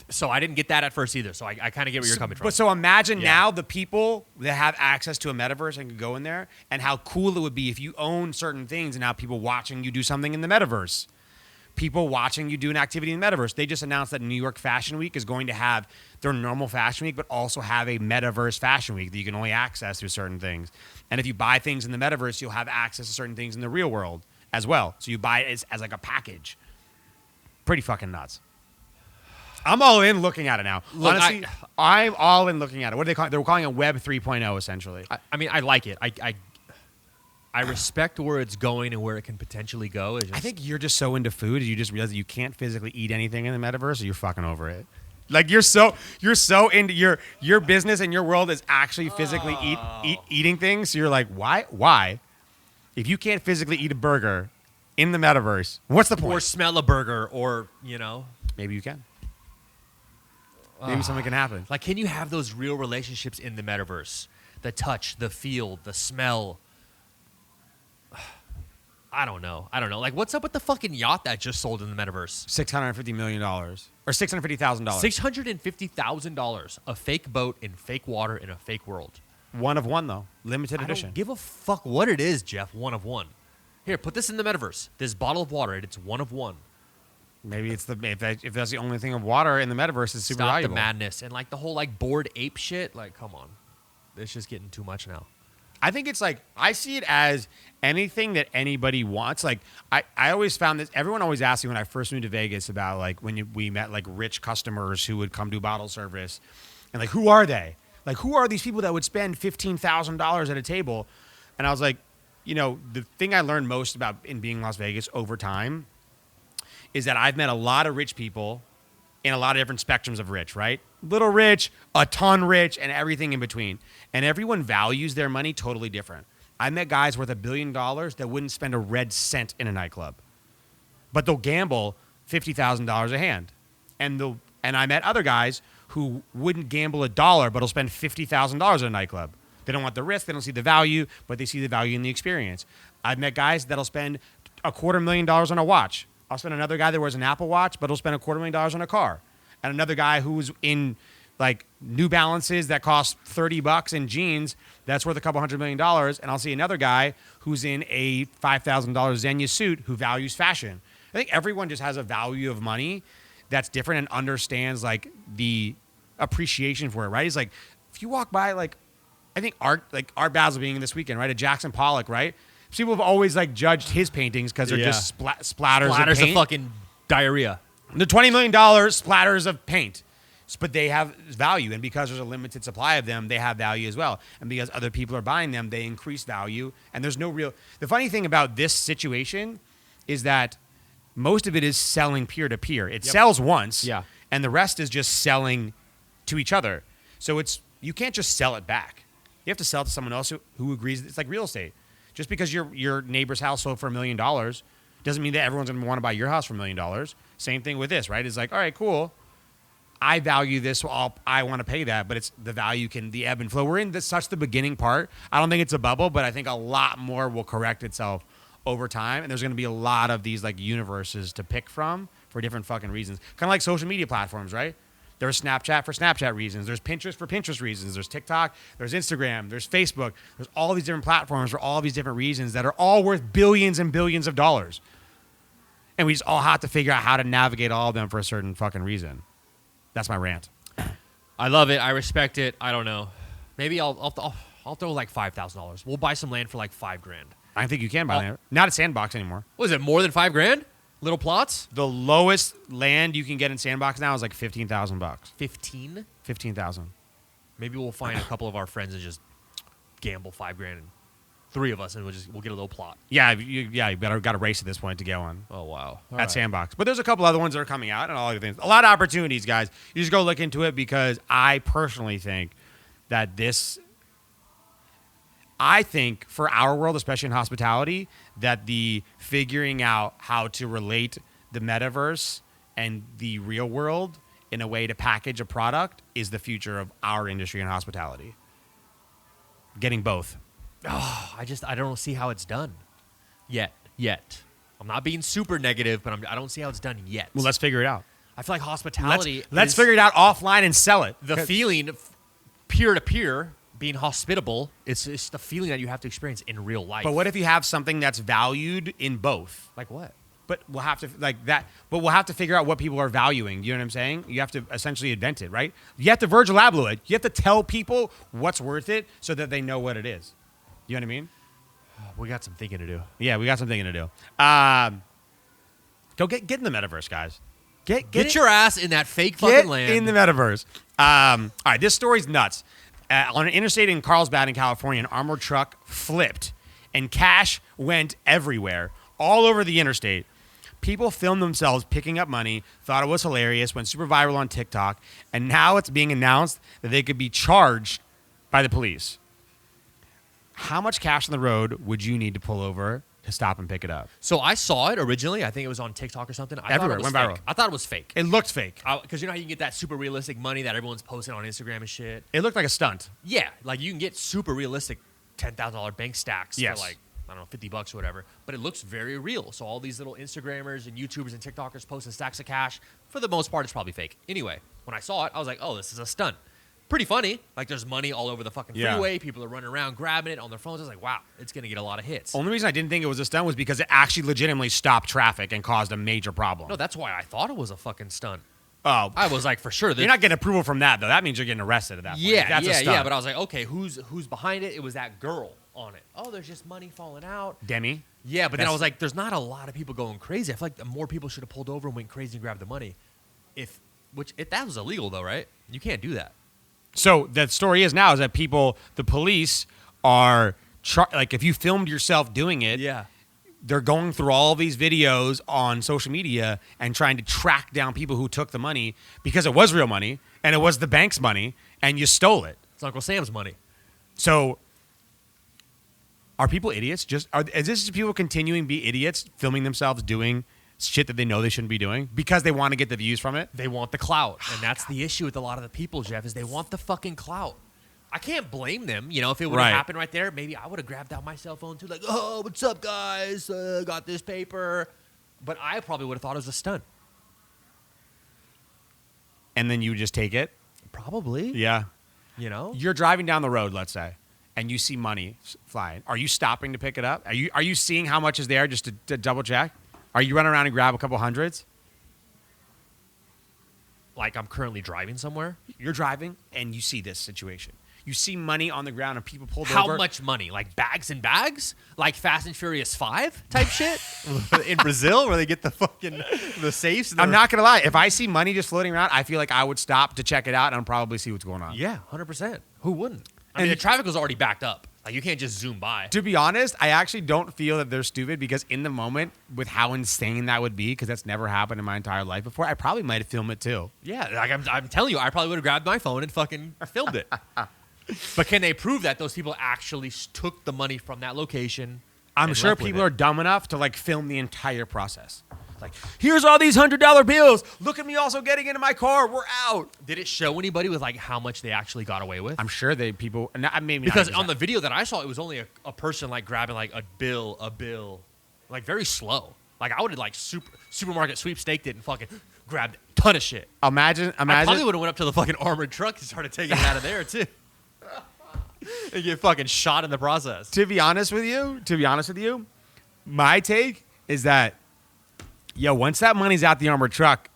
Speaker 2: So I didn't get that at first either. So I kind of get where you're coming from.
Speaker 1: But so imagine now the people that have access to a metaverse and can go in there, and how cool it would be if you own certain things and now people watching you do something in the metaverse. People watching you do an activity in the metaverse. They just announced that New York Fashion Week is going to have their normal Fashion Week, but also have a metaverse Fashion Week that you can only access through certain things. And if you buy things in the metaverse, you'll have access to certain things in the real world as well. So you buy it as like a package. Pretty fucking nuts. I'm all in looking at it now.
Speaker 2: Look,
Speaker 1: honestly, I'm all in looking at it. What do they call it? They're calling it Web 3.0 essentially.
Speaker 2: I mean, I like it. I respect where it's going and where it can potentially go.
Speaker 1: I think you're just so into food, you just realize that you can't physically eat anything in the metaverse, or you're fucking over it. Like you're so into your business and your world is actually physically eating things. So you're like, why? If you can't physically eat a burger in the metaverse, what's the point?
Speaker 2: Or smell a burger, or
Speaker 1: maybe you can. Maybe something can happen.
Speaker 2: Like, can you have those real relationships in the metaverse? The touch, the feel, the smell. I don't know. Like, what's up with the fucking yacht that just sold in the metaverse?
Speaker 1: $650 million or $650,000.
Speaker 2: $650,000. A fake boat in fake water in a fake world.
Speaker 1: One of one though, limited edition.
Speaker 2: I don't give a fuck what it is, Jeff. One of one. Here, put this in the metaverse. This bottle of water, it's one of one.
Speaker 1: Maybe it's if that's the only thing of water in the metaverse, it's super valuable.
Speaker 2: Stop the madness and like the whole like Bored Ape shit. Like, come on, it's just getting too much now.
Speaker 1: I think it's like, I see it as anything that anybody wants. Like I always found this. Everyone always asked me when I first moved to Vegas about like when we met like rich customers who would come do bottle service, and like who are they? Like who are these people that would spend $15,000 at a table? And I was like, the thing I learned most about in being in Las Vegas over time is that I've met a lot of rich people in a lot of different spectrums of rich, right? Little rich, a ton rich, and everything in between. And everyone values their money totally different. I met guys worth $1 billion that wouldn't spend a red cent in a nightclub, but they'll gamble $50,000 a hand. And I met other guys who wouldn't gamble $1, but will spend $50,000 at a nightclub. They don't want the risk, they don't see the value, but they see the value in the experience. I've met guys that'll spend $250,000 on a watch. I'll spend another guy that wears an Apple Watch, but he'll spend $250,000 on a car. And another guy who's in like New Balances that cost $30 and jeans that's worth $200 million. And I'll see another guy who's in a $5,000 Xenia suit who values fashion. I think everyone just has a value of money that's different and understands like the appreciation for it, right? It's like if you walk by like I think Art Basel being this weekend, right? A Jackson Pollock, right? People have always like judged his paintings because they're just splatters of paint.
Speaker 2: Of fucking diarrhea.
Speaker 1: They're $20 million splatters of paint, but they have value, and because there's a limited supply of them, they have value as well. And because other people are buying them, they increase value. And there's no real. The funny thing about this situation is that most of it is selling peer to peer. It sells once, and the rest is just selling to each other. So you can't just sell it back. You have to sell it to someone else who agrees. It's like real estate. Just because your neighbor's house sold for $1 million doesn't mean that everyone's going to want to buy your house for $1 million. Same thing with this, right? It's like, all right, cool. I value this, so I want to pay that, but it's the value the ebb and flow. We're in such the beginning part. I don't think it's a bubble, but I think a lot more will correct itself over time, and there's going to be a lot of these like universes to pick from for different fucking reasons. Kind of like social media platforms, right? There's Snapchat for Snapchat reasons. There's Pinterest for Pinterest reasons. There's TikTok. There's Instagram. There's Facebook. There's all these different platforms for all these different reasons that are all worth billions and billions of dollars. And we just all have to figure out how to navigate all of them for a certain fucking reason. That's my rant.
Speaker 2: I love it. I respect it. I don't know. Maybe I'll throw like $5,000. We'll buy some land for like $5,000.
Speaker 1: I think you can buy it. Not at Sandbox anymore.
Speaker 2: Was it more than $5,000? Little plots?
Speaker 1: The lowest land you can get in Sandbox now is like $15,000.
Speaker 2: 15?
Speaker 1: 15,000.
Speaker 2: Maybe we'll find a couple of our friends and just gamble $5,000 and 3 of us, and we'll get a little plot.
Speaker 1: Yeah, you got to race at this point to get one.
Speaker 2: Oh wow!
Speaker 1: At Sandbox. But there's a couple other ones that are coming out and all other things. A lot of opportunities, guys. You just go look into it because I personally think that I think for our world, especially in hospitality, that the figuring out how to relate the metaverse and the real world in a way to package a product is the future of our industry in hospitality. Getting both.
Speaker 2: Oh, I don't see how it's done yet. I'm not being super negative, but I don't see how it's done yet.
Speaker 1: Well, let's figure it out.
Speaker 2: I feel like hospitality.
Speaker 1: Let's figure it out offline and sell it.
Speaker 2: The feeling, peer to peer, being hospitable. It's the feeling that you have to experience in real life.
Speaker 1: But what if you have something that's valued in both?
Speaker 2: Like what?
Speaker 1: But we'll have to But we'll have to figure out what people are valuing. You know what I'm saying? You have to essentially invent it, right? You have to Virgil Abloh it. You have to tell people what's worth it so that they know what it is. You know what I mean?
Speaker 2: We got some thinking to do.
Speaker 1: Yeah, we got some thinking to do. Go get in the metaverse, guys.
Speaker 2: Get your ass in that fake fucking land.
Speaker 1: In the metaverse. All right, this story's nuts. On an interstate in Carlsbad in California, an armored truck flipped and cash went everywhere, all over the interstate. People filmed themselves picking up money, thought it was hilarious, went super viral on TikTok, and now it's being announced that they could be charged by the police. How much cash on the road would you need to pull over to stop and pick it up?
Speaker 2: So I saw it originally. I think it was on TikTok or something.
Speaker 1: Everywhere. Went viral.
Speaker 2: I thought it was fake.
Speaker 1: It looked fake.
Speaker 2: Because you know how you can get that super realistic money that everyone's posting on Instagram and shit?
Speaker 1: It looked like a stunt.
Speaker 2: Yeah. Like you can get super realistic $10,000 bank stacks
Speaker 1: Yes.
Speaker 2: for like, I don't know, $50 or whatever. But it looks very real. So all these little Instagrammers and YouTubers and TikTokers posting stacks of cash. For the most part, it's probably fake. Anyway, when I saw it, I was like, oh, this is a stunt. Pretty funny. Like, there's money all over the fucking freeway. People are running around grabbing it on their phones. I was like, wow, it's going to get a lot of hits.
Speaker 1: Only reason I didn't think it was a stunt was because it actually legitimately stopped traffic and caused a major problem.
Speaker 2: No, that's why I thought it was a fucking stunt.
Speaker 1: Oh.
Speaker 2: I was like, for sure.
Speaker 1: You're not getting approval from that, though. That means you're getting arrested at that point.
Speaker 2: Yeah,
Speaker 1: That's a stunt.
Speaker 2: yeah. But I was like, okay, who's behind it? It was that girl on it. Oh, there's just money falling out.
Speaker 1: Demi?
Speaker 2: Yeah, but then I was like, there's not a lot of people going crazy. I feel like more people should have pulled over and went crazy and grabbed the money. If that was illegal, though, right? You can't do that.
Speaker 1: So the story is now is that the police are, like if you filmed yourself doing it, they're going through all these videos on social media and trying to track down people who took the money because it was real money and it was the bank's money and you stole it.
Speaker 2: It's Uncle Sam's money.
Speaker 1: So are people idiots? Is this just people continuing to be idiots, filming themselves doing shit that they know they shouldn't be doing because they want to get the views from it?
Speaker 2: They want the clout. And that's the issue with a lot of the people, Jeff, is they want the fucking clout. I can't blame them. You know, if it would have happened right there, maybe I would have grabbed out my cell phone too, like, oh, what's up, guys? Got this paper. But I probably would have thought it was a stunt.
Speaker 1: And then you would just take it?
Speaker 2: Probably.
Speaker 1: Yeah.
Speaker 2: You know?
Speaker 1: You're driving down the road, let's say, and you see money flying. Are you stopping to pick it up? Are you seeing how much is there just to double check? Are you running around and grab a couple hundreds?
Speaker 2: Like I'm currently driving somewhere?
Speaker 1: You're driving and you see this situation. You see money on the ground and people pulled over.
Speaker 2: How much money? Like bags and bags? Like Fast and Furious 5 type shit? In Brazil where they get the safes?
Speaker 1: I'm not going to lie. If I see money just floating around, I feel like I would stop to check it out and probably see what's going on.
Speaker 2: Yeah, 100%. Who wouldn't? I mean, the traffic was already backed up. Like, you can't just zoom by.
Speaker 1: To be honest, I actually don't feel that they're stupid because in the moment, with how insane that would be, because that's never happened in my entire life before, I probably might have filmed it too.
Speaker 2: Yeah, like I'm telling you, I probably would have grabbed my phone and fucking filmed it. But can they prove that those people actually took the money from that location?
Speaker 1: I'm sure people are dumb enough to like film the entire process. Like, here's all these $100 bills. Look at me also getting into my car. We're out.
Speaker 2: Did it show anybody with like how much they actually got away with?
Speaker 1: I'm sure people. Maybe
Speaker 2: because on the video that I saw, it was only a person like grabbing like a bill, like very slow. Like I would have like supermarket sweepstaked it and fucking grabbed a ton of shit.
Speaker 1: Imagine.
Speaker 2: I probably would have went up to the fucking armored truck and started taking it out of there too. And get fucking shot in the process.
Speaker 1: To be honest with you, my take is that, once that money's out the armored truck,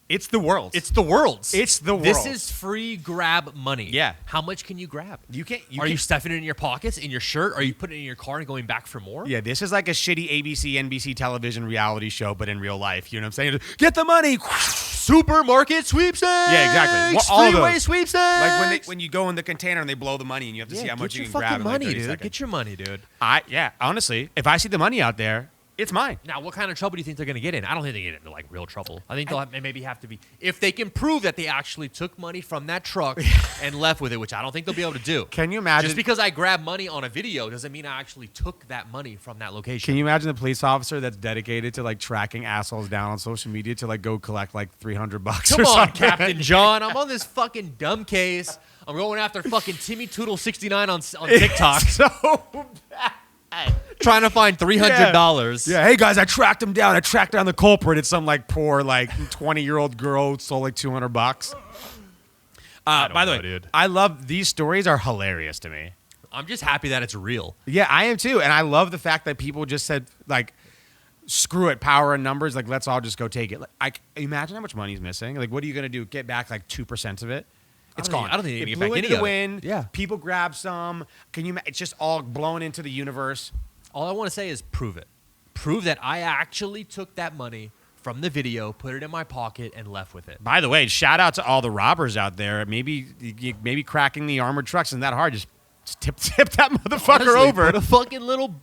Speaker 1: It's the world's.
Speaker 2: It's the world's.
Speaker 1: It's the world.
Speaker 2: This is free grab money.
Speaker 1: Yeah.
Speaker 2: How much can you grab?
Speaker 1: You can't.
Speaker 2: Are you stuffing it in your pockets, in your shirt? Are you putting it in your car and going back for more?
Speaker 1: Yeah, this is like a shitty ABC, NBC television reality show, but in real life. You know what I'm saying? Get the money.
Speaker 2: Supermarket sweepstakes.
Speaker 1: Yeah, exactly. Well, all
Speaker 2: Freeway
Speaker 1: those.
Speaker 2: sweepstakes.
Speaker 1: Like when you go in the container and they blow the money and you have to see how much you can grab in like 30 seconds.
Speaker 2: Get your money, dude.
Speaker 1: Honestly, if I see the money out there, it's mine.
Speaker 2: Now, what kind of trouble do you think they're going to get in? I don't think they get into like real trouble. I think they'll maybe have to be, if they can prove that they actually took money from that truck and left with it, which I don't think they'll be able to do.
Speaker 1: Can you imagine?
Speaker 2: Just because I grab money on a video doesn't mean I actually took that money from that location.
Speaker 1: Can you imagine the police officer that's dedicated to like tracking assholes down on social media to like go collect like $300
Speaker 2: Come
Speaker 1: or
Speaker 2: on,
Speaker 1: something?
Speaker 2: Captain John. I'm on this fucking dumb case. I'm going after fucking Timmy Toodle 69 on TikTok.
Speaker 1: It's so bad.
Speaker 2: Trying to find $300.
Speaker 1: Yeah, hey guys, I tracked him down. I tracked down the culprit. It's some like poor like 20-year-old girl who stole like $200. By the way,
Speaker 2: dude.
Speaker 1: I love these stories are hilarious to me.
Speaker 2: I'm just happy that it's real.
Speaker 1: Yeah, I am too, and I love the fact that people just said like, screw it, power and numbers. Like, let's all just go take it. Like, imagine how much money's missing. Like, what are you gonna do? Get back like 2% of it? It's gone.
Speaker 2: I don't think you
Speaker 1: it
Speaker 2: can
Speaker 1: blew
Speaker 2: get back
Speaker 1: into
Speaker 2: any
Speaker 1: the
Speaker 2: of it.
Speaker 1: wind.
Speaker 2: Yeah.
Speaker 1: People grab some. Can you? It's just all blown into the universe.
Speaker 2: All I want to say is prove it. Prove that I actually took that money from the video, put it in my pocket, and left with it.
Speaker 1: By the way, shout out to all the robbers out there. Maybe cracking the armored trucks isn't that hard. Just tip that motherfucker
Speaker 2: Honestly,
Speaker 1: over.
Speaker 2: Put a fucking little...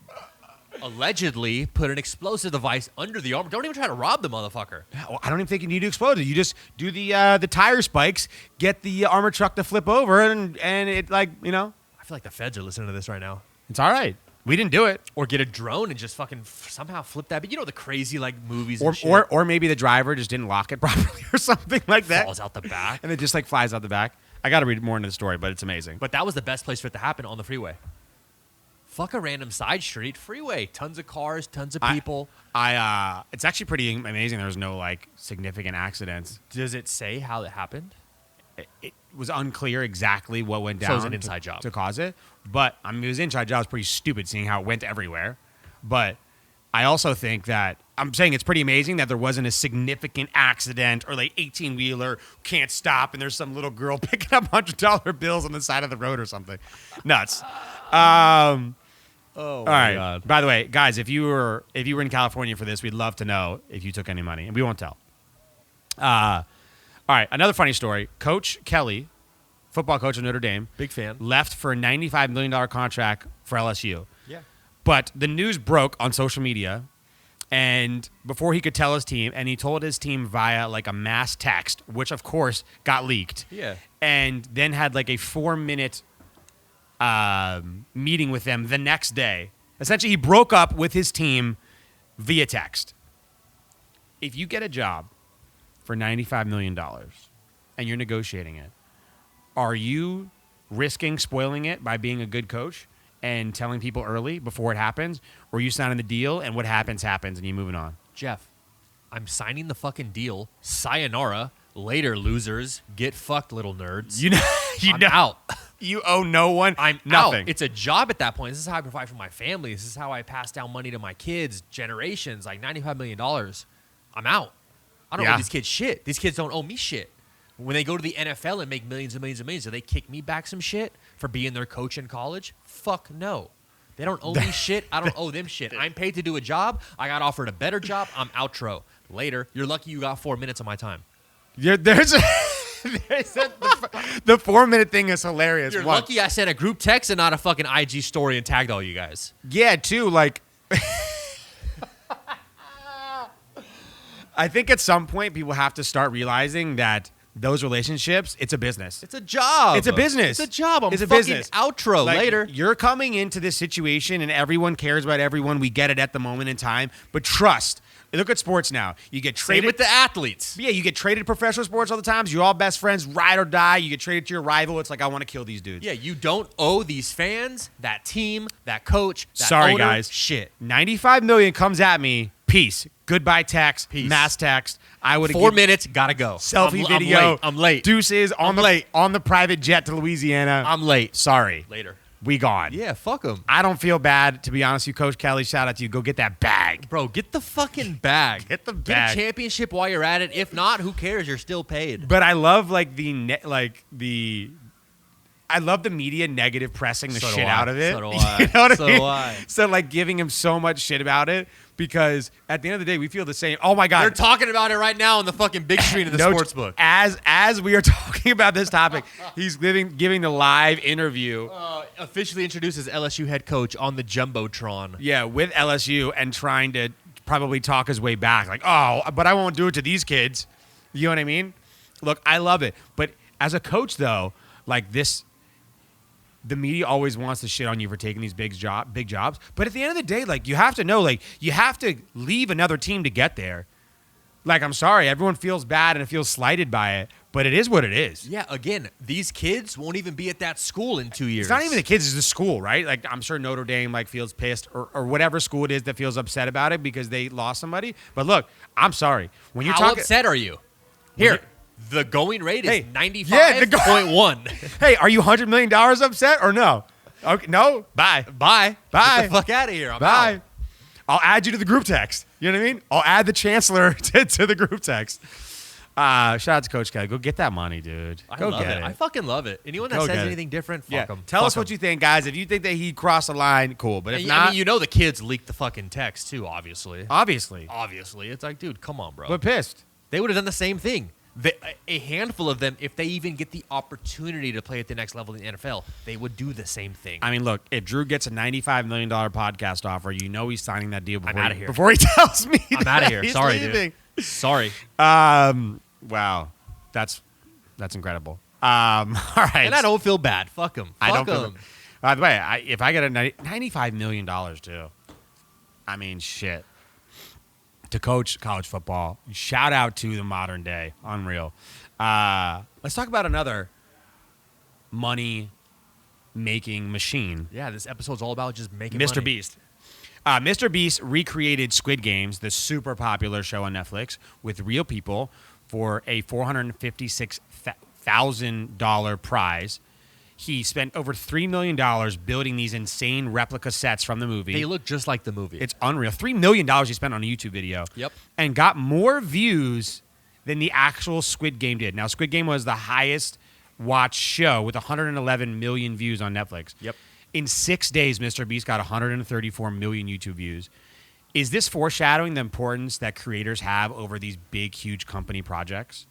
Speaker 2: Allegedly put an explosive device under the armor. Don't even try to rob the motherfucker.
Speaker 1: Well, I don't even think you need to explode it. You just do the tire spikes, get the armored truck to flip over, and it like, you know.
Speaker 2: I feel like the feds are listening to this right now.
Speaker 1: It's all right. We didn't do it.
Speaker 2: Or get a drone and just fucking somehow flip that. But you know the crazy like movies and shit.
Speaker 1: Or maybe the driver just didn't lock it properly or something like that.
Speaker 2: Falls out the back.
Speaker 1: And it just like flies out the back. I got to read more into the story, but it's amazing.
Speaker 2: But that was the best place for it to happen, on the freeway. Fuck a random side street, freeway. Tons of cars, tons of people.
Speaker 1: It's actually pretty amazing. There was no like significant accidents.
Speaker 2: Does it say how it happened?
Speaker 1: It was unclear exactly what went down.
Speaker 2: So it was an inside job
Speaker 1: to cause it. But I mean, it was an inside job. It was pretty stupid seeing how it went everywhere. But I also think that I'm saying it's pretty amazing that there wasn't a significant accident or like 18-wheeler can't stop and there's some little girl picking up $100 bills on the side of the road or something. Nuts.
Speaker 2: Oh,
Speaker 1: all right. God. By the way, guys, if you were in California for this, we'd love to know if you took any money, and we won't tell. All right, another funny story. Coach Kelly, football coach of Notre Dame,
Speaker 2: big fan,
Speaker 1: left for a $95 million contract for LSU.
Speaker 2: Yeah.
Speaker 1: But the news broke on social media, and before he could tell his team, and he told his team via like a mass text, which of course got leaked.
Speaker 2: Yeah.
Speaker 1: And then had like a 4-minute meeting with them the next day. Essentially, he broke up with his team via text. If you get a job for $95 million and you're negotiating it, are you risking spoiling it by being a good coach and telling people early before it happens? Or are you signing the deal and what happens and you moving on?
Speaker 2: Jeff, I'm signing the fucking deal. Sayonara. Later, losers. Get fucked, little nerds.
Speaker 1: I'm
Speaker 2: out.
Speaker 1: You owe no one.
Speaker 2: I'm
Speaker 1: nothing.
Speaker 2: Out. It's a job at that point. This is how I provide for my family. This is how I pass down money to my kids, generations. Like $95 million. I'm out. I don't owe these kids shit. These kids don't owe me shit. When they go to the NFL and make millions and millions and millions, do they kick me back some shit for being their coach in college? Fuck no. They don't owe me shit. I don't owe them shit. I'm paid to do a job. I got offered a better job. I'm outro. Later, you're lucky you got 4 minutes of my time.
Speaker 1: The 4-minute thing is hilarious.
Speaker 2: You're lucky I sent a group text and not a fucking IG story and tagged all you guys.
Speaker 1: Yeah, too. Like, I think at some point people have to start realizing that those relationships, it's a business.
Speaker 2: It's a job.
Speaker 1: It's a business.
Speaker 2: It's a job.
Speaker 1: It's a
Speaker 2: fucking
Speaker 1: business.
Speaker 2: Outro
Speaker 1: like,
Speaker 2: later.
Speaker 1: You're coming into this situation and everyone cares about everyone. We get it at the moment in time. But trust. Look at sports now. You get traded
Speaker 2: Same with the athletes.
Speaker 1: Yeah, you get traded to professional sports all the time. You're all best friends, ride or die. You get traded to your rival. It's like, I want to kill these dudes.
Speaker 2: Yeah, you don't owe these fans, that team, that coach, that
Speaker 1: Sorry,
Speaker 2: owner,
Speaker 1: guys.
Speaker 2: shit.
Speaker 1: $95 million comes at me. Peace. Goodbye text.
Speaker 2: Peace.
Speaker 1: Mass text. I would
Speaker 2: 4 minutes, gotta go.
Speaker 1: Selfie video.
Speaker 2: I'm late.
Speaker 1: Deuces on the private jet to Louisiana.
Speaker 2: I'm late.
Speaker 1: Sorry.
Speaker 2: Later.
Speaker 1: we gone.
Speaker 2: Yeah, fuck him.
Speaker 1: I don't feel bad, to be honest with you, Coach Kelly. Shout out to you. Go get that bag.
Speaker 2: Bro, get the fucking bag.
Speaker 1: Get the
Speaker 2: Get
Speaker 1: bag.
Speaker 2: a championship while you're at it. If not, who cares? You're still paid.
Speaker 1: But I love I love the media negative pressing the
Speaker 2: So do
Speaker 1: shit
Speaker 2: I.
Speaker 1: out of it.
Speaker 2: So do I.
Speaker 1: You know what
Speaker 2: So
Speaker 1: I mean?
Speaker 2: do I.
Speaker 1: So like giving him so much shit about it because at the end of the day we feel the same. Oh my God.
Speaker 2: They're talking about it right now on the fucking big screen of the sports book.
Speaker 1: As we are talking about this topic, he's giving the live interview.
Speaker 2: Officially introduces LSU head coach on the Jumbotron.
Speaker 1: Yeah, with LSU and trying to probably talk his way back. Like, oh, but I won't do it to these kids. You know what I mean? Look, I love it. But as a coach, though, like this, the media always wants to shit on you for taking these big jobs. But at the end of the day, like, you have to know, like, you have to leave another team to get there. Like, I'm sorry, everyone feels bad and it feels slighted by it, but it is what it is.
Speaker 2: Yeah, again, these kids won't even be at that school in 2 years.
Speaker 1: It's not even the kids, it's the school, right? Like, I'm sure Notre Dame, like, feels pissed or whatever school it is that feels upset about it because they lost somebody. But look, I'm sorry. When you're
Speaker 2: How
Speaker 1: talking,
Speaker 2: upset are you? Here, the going rate is
Speaker 1: Hey,
Speaker 2: 95.1.
Speaker 1: Hey, are you $100 million upset or no? Okay, no? Bye.
Speaker 2: Bye.
Speaker 1: Bye.
Speaker 2: Get the fuck out of here. I'm
Speaker 1: Bye.
Speaker 2: out.
Speaker 1: I'll add you to the group text. You know what I mean? I'll add the chancellor to the group text. Shout out to Coach Kelly. Go get that money, dude.
Speaker 2: I
Speaker 1: Go
Speaker 2: love
Speaker 1: get
Speaker 2: it.
Speaker 1: it.
Speaker 2: I fucking love it. Anyone that
Speaker 1: Go
Speaker 2: says
Speaker 1: get it.
Speaker 2: anything different, fuck
Speaker 1: Yeah.
Speaker 2: them.
Speaker 1: Tell us what you think, guys. If you think that he crossed the line, cool. But if
Speaker 2: I
Speaker 1: not,
Speaker 2: mean, you know the kids leaked the fucking text too, obviously.
Speaker 1: obviously.
Speaker 2: Obviously. It's like, dude, come on, bro.
Speaker 1: But pissed.
Speaker 2: They would have done the same thing. A handful of them, if they even get the opportunity to play at the next level in the NFL, they would do the same thing.
Speaker 1: I mean, look, if Thru gets a $95 million podcast offer, you know he's signing that deal before,
Speaker 2: outta here.
Speaker 1: before he tells me
Speaker 2: I'm
Speaker 1: that
Speaker 2: out of here.
Speaker 1: he's
Speaker 2: Sorry,
Speaker 1: leaving.
Speaker 2: dude. Sorry.
Speaker 1: Wow. That's incredible. All right.
Speaker 2: And I don't feel bad. Fuck them.
Speaker 1: I don't
Speaker 2: Fuck
Speaker 1: feel.
Speaker 2: them.
Speaker 1: By the way, if I get a $95 million too, I mean, shit. To coach college football, shout out to the modern day, unreal. Let's talk about another money-making machine.
Speaker 2: Yeah, this episode's all about just making
Speaker 1: Mr.
Speaker 2: money.
Speaker 1: Beast. Mr. Beast recreated Squid Games, the super popular show on Netflix, with real people for a $456,000 prize. He spent over $3 million building these insane replica sets from the movie.
Speaker 2: They look just like the movie.
Speaker 1: It's unreal. $3 million he spent on a YouTube video.
Speaker 2: Yep.
Speaker 1: And got more views than the actual Squid Game did. Now, Squid Game was the highest watched show with 111 million views on Netflix.
Speaker 2: Yep.
Speaker 1: In 6 days, Mr. Beast got 134 million YouTube views. Is this foreshadowing the importance that creators have over these big, huge company projects?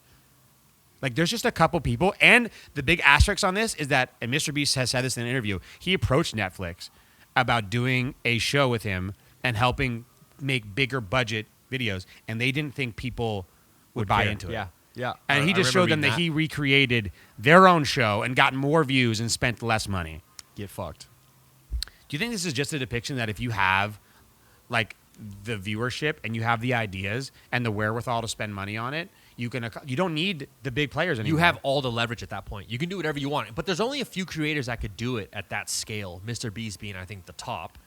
Speaker 1: Like, there's just a couple people. And the big asterisk on this is that, and Mr. Beast has said this in an interview, he approached Netflix about doing a show with him and helping make bigger budget videos. And they didn't think people would buy into it.
Speaker 2: Yeah. Yeah.
Speaker 1: And he just showed them that he recreated their own show and got more views and spent less money.
Speaker 2: Get fucked.
Speaker 1: Do you think this is just a depiction that if you have, like, the viewership and you have the ideas and the wherewithal to spend money on it, you don't need the big players anymore.
Speaker 2: You have all the leverage at that point. You can do whatever you want. But there's only a few creators that could do it at that scale. Mr. Beast being, I think, the top.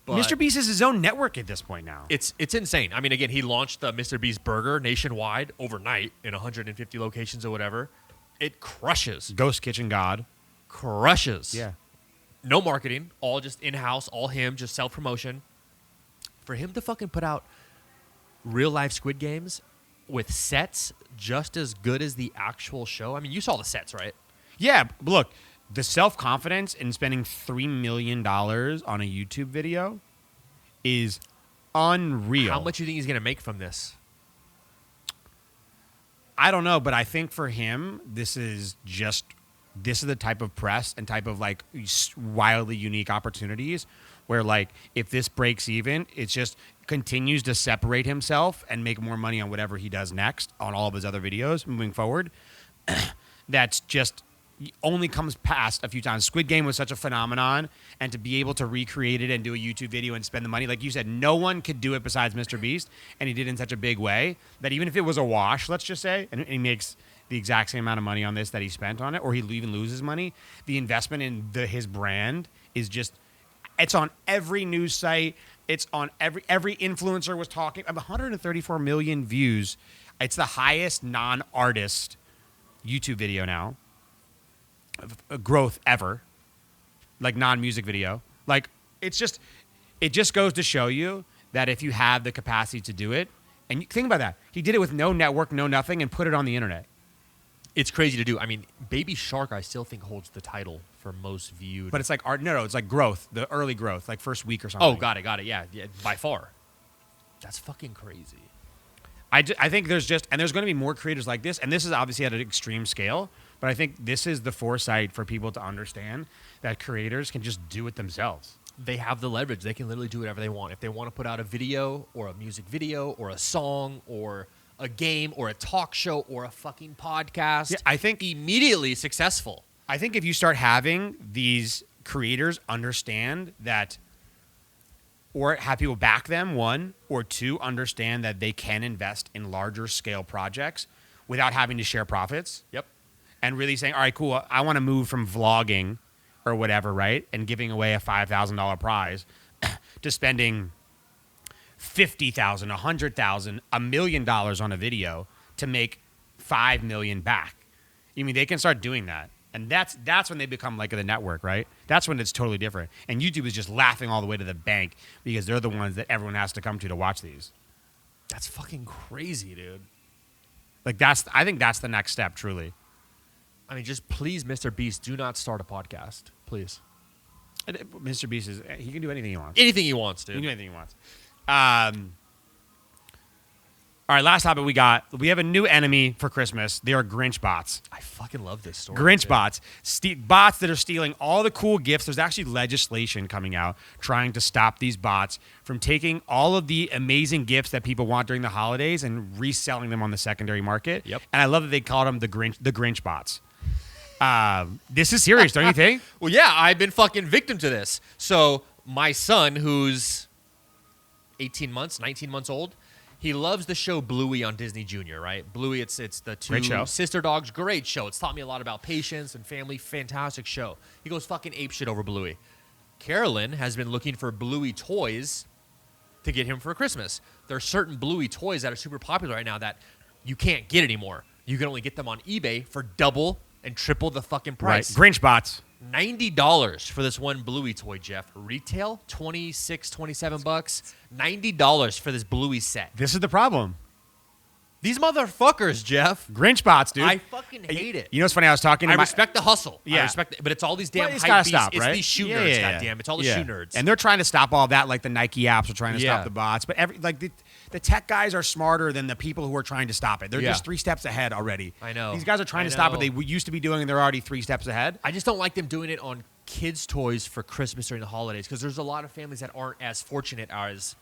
Speaker 2: But
Speaker 1: Mr. Beast is his own network at this point now.
Speaker 2: It's insane. I mean, again, he launched the Mr. Beast burger nationwide overnight in 150 locations or whatever. It crushes.
Speaker 1: Ghost Kitchen God.
Speaker 2: Crushes.
Speaker 1: Yeah.
Speaker 2: No marketing. All just in-house. All him. Just self-promotion. For him to fucking put out real-life Squid Games with sets just as good as the actual show. I mean, you saw the sets, right?
Speaker 1: Yeah, look, the self-confidence in spending $3 million on a YouTube video is unreal.
Speaker 2: How much do you think he's going to make from this?
Speaker 1: I don't know, but I think for him, this is the type of press and type of, like, wildly unique opportunities where, like, if this breaks even, it just continues to separate himself and make more money on whatever he does next on all of his other videos moving forward. That's just only comes past a few times. Squid Game was such a phenomenon, and to be able to recreate it and do a YouTube video and spend the money, like you said, no one could do it besides Mr. Beast, and he did it in such a big way that even if it was a wash, let's just say, and he makes the exact same amount of money on this that he spent on it, or he even loses money, the investment in his brand is just, it's on every news site. It's on every influencer was talking. 134 million views. It's the highest non-artist YouTube video now. Growth ever. like non-music video. Like it just goes to show you that if you have the capacity to do it, and you, think about that, he did it with no network, no nothing, and put it on the internet.
Speaker 2: It's crazy to do. I mean, Baby Shark, I still think holds the title for most viewed.
Speaker 1: But it's like art. No, it's like growth, the early growth, like first week or something.
Speaker 2: Oh, got it. Yeah, by far. That's fucking crazy.
Speaker 1: I think there's going to be more creators like this, and this is obviously at an extreme scale, but I think this is the foresight for people to understand that creators can just do it themselves.
Speaker 2: They have the leverage. They can literally do whatever they want. If they want to put out a video or a music video or a song or a game or a talk show or a fucking podcast,
Speaker 1: Yeah, I think
Speaker 2: immediately successful.
Speaker 1: I think if you start having these creators understand that, or have people back them, one, or two, understand that they can invest in larger scale projects without having to share profits.
Speaker 2: Yep.
Speaker 1: And really saying, all right, cool, I want to move from vlogging or whatever, right? And giving away a $5,000 prize to spending $50,000, $100,000, $1 million on a video to make $5 million back. You mean they can start doing that. And that's when they become like the network, right? That's when it's totally different. And YouTube is just laughing all the way to the bank because they're the ones that everyone has to come to watch these.
Speaker 2: That's fucking crazy, dude.
Speaker 1: Like I think that's the next step, truly.
Speaker 2: I mean, just please, Mr. Beast, do not start a podcast. Please.
Speaker 1: Mr. Beast he can do anything he wants.
Speaker 2: Anything he wants, dude.
Speaker 1: He can do anything he wants. All right, last topic we got. We have a new enemy for Christmas. They are Grinch Bots.
Speaker 2: I fucking love this story.
Speaker 1: Grinch Bots. Bots that are stealing all the cool gifts. There's actually legislation coming out trying to stop these bots from taking all of the amazing gifts that people want during the holidays and reselling them on the secondary market.
Speaker 2: Yep.
Speaker 1: And I love that they called them the Grinch Bots. This is serious, don't you think?
Speaker 2: Well, yeah, I've been fucking victim to this. So my son, who's 18 months, 19 months old, he loves the show Bluey on Disney Junior, right? Bluey, it's the two sister dogs. Great show. It's taught me a lot about patience and family. Fantastic show. He goes fucking apeshit over Bluey. Carolyn has been looking for Bluey toys to get him for Christmas. There are certain Bluey toys that are super popular right now that you can't get anymore. You can only get them on eBay for double and triple the fucking price.
Speaker 1: Right. Grinch Bots.
Speaker 2: $90 for this one Bluey toy, Jeff. Retail, $26, $27. $90 for this Bluey set.
Speaker 1: This is the problem.
Speaker 2: These motherfuckers, Jeff.
Speaker 1: Grinch Bots, dude.
Speaker 2: I fucking hate it.
Speaker 1: You know what's funny? I was talking to
Speaker 2: I respect the hustle.
Speaker 1: Yeah.
Speaker 2: I respect it, but it's all these damn
Speaker 1: it's
Speaker 2: hype
Speaker 1: gotta
Speaker 2: beasts.
Speaker 1: stop, right?
Speaker 2: It's these shoe nerds, goddamn. It's all the shoe nerds.
Speaker 1: And they're trying to stop all that, like the Nike apps are trying to stop the bots. But the tech guys are smarter than the people who are trying to stop it. They're just 3 steps ahead already.
Speaker 2: I know.
Speaker 1: These guys are trying to stop what they used to be doing, and they're already 3 steps ahead.
Speaker 2: I just don't like them doing it on kids' toys for Christmas during the holidays because there's a lot of families that aren't as fortunate as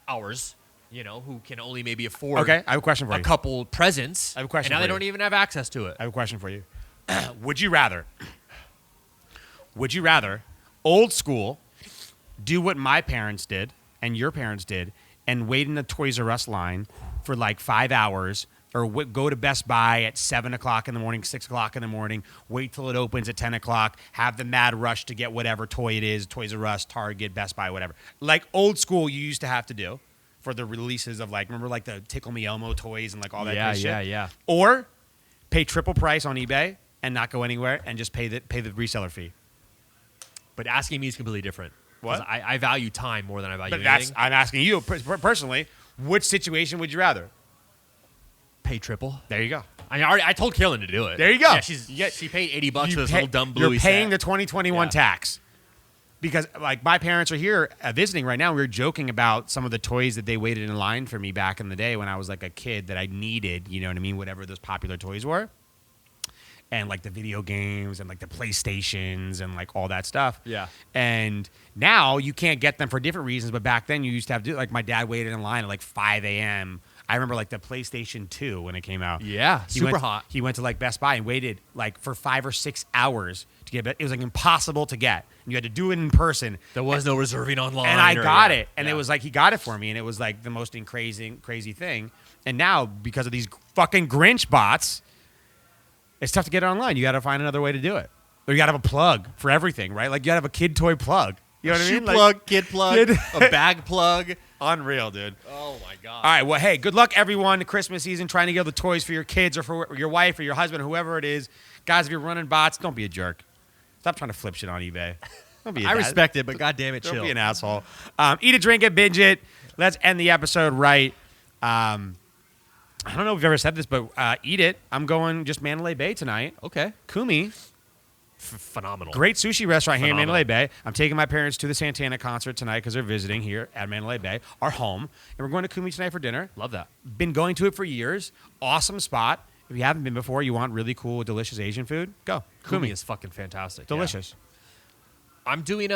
Speaker 2: ours, you know, who can only maybe afford
Speaker 1: I have a question for you.
Speaker 2: A couple presents.
Speaker 1: I have a question
Speaker 2: and now
Speaker 1: for
Speaker 2: they
Speaker 1: you.
Speaker 2: don't even have access to it.
Speaker 1: I have a question for you. Would you rather old school do what my parents did and your parents did and wait in the Toys R Us line for like 5 hours, or go to Best Buy at 7 o'clock in the morning, 6 o'clock in the morning, wait till it opens at 10 o'clock, have the mad rush to get whatever toy it is, Toys R Us, Target, Best Buy, whatever. Like old school you used to have to do for the releases of like, remember like the Tickle Me Elmo toys and like all that kind of shit?
Speaker 2: Yeah.
Speaker 1: Or pay triple price on eBay and not go anywhere and just pay the reseller fee.
Speaker 2: But asking me is completely different.
Speaker 1: What?
Speaker 2: I value time more than I value
Speaker 1: But
Speaker 2: anything.
Speaker 1: I'm asking you personally, which situation would you rather?
Speaker 2: Pay triple.
Speaker 1: There you go.
Speaker 2: I told Carolyn to do it.
Speaker 1: There you go.
Speaker 2: Yeah, she paid $80 for this little dumb Bluey
Speaker 1: You're paying
Speaker 2: set.
Speaker 1: the 2021 tax. Because like my parents are here visiting right now. We were joking about some of the toys that they waited in line for me back in the day when I was like a kid that I needed, you know what I mean, whatever those popular toys were. And like the video games and like the PlayStations and like all that stuff.
Speaker 2: Yeah.
Speaker 1: And now you can't get them for different reasons, but back then you used to have to, like my dad waited in line at like 5 a.m. I remember like the PlayStation 2 when it came out.
Speaker 2: Yeah, super hot.
Speaker 1: He went to like Best Buy and waited like for 5 or 6 hours to get it. It was like impossible to get. You had to do it in person.
Speaker 2: There was no reserving online.
Speaker 1: And I got it. And it was like he got it for me. And it was like the most crazy thing. And now because of these fucking Grinch bots, it's tough to get it online. You got to find another way to do it. Or you got to have a plug for everything, right? Like you got to have a kid toy plug. You know what I mean?
Speaker 2: Shoe plug, kid plug, a bag plug.
Speaker 1: Unreal, dude.
Speaker 2: Oh, my God.
Speaker 1: All right, well, hey, good luck, everyone, Christmas season, trying to get the toys for your kids or for your wife or your husband, whoever it is. Guys, if you're running bots, don't be a jerk. Stop trying to flip shit on eBay. Don't be
Speaker 2: I respect it, but goddamn it,
Speaker 1: Don't
Speaker 2: chill.
Speaker 1: be an asshole. Eat it, drink it, binge it. Let's end the episode right. I don't know if we've ever said this, but eat it. I'm going just Mandalay Bay tonight.
Speaker 2: Okay.
Speaker 1: Kumi.
Speaker 2: Phenomenal.
Speaker 1: Great sushi restaurant here in
Speaker 2: Phenomenal.
Speaker 1: Mandalay Bay. I'm taking my parents to the Santana concert tonight because they're visiting here at Mandalay Bay, our home. And we're going to Kumi tonight for dinner.
Speaker 2: Love that.
Speaker 1: Been going to it for years. Awesome spot. If you haven't been before, you want really cool, delicious Asian food, go.
Speaker 2: Kumi is fucking fantastic.
Speaker 1: Delicious.
Speaker 2: Yeah. I'm doing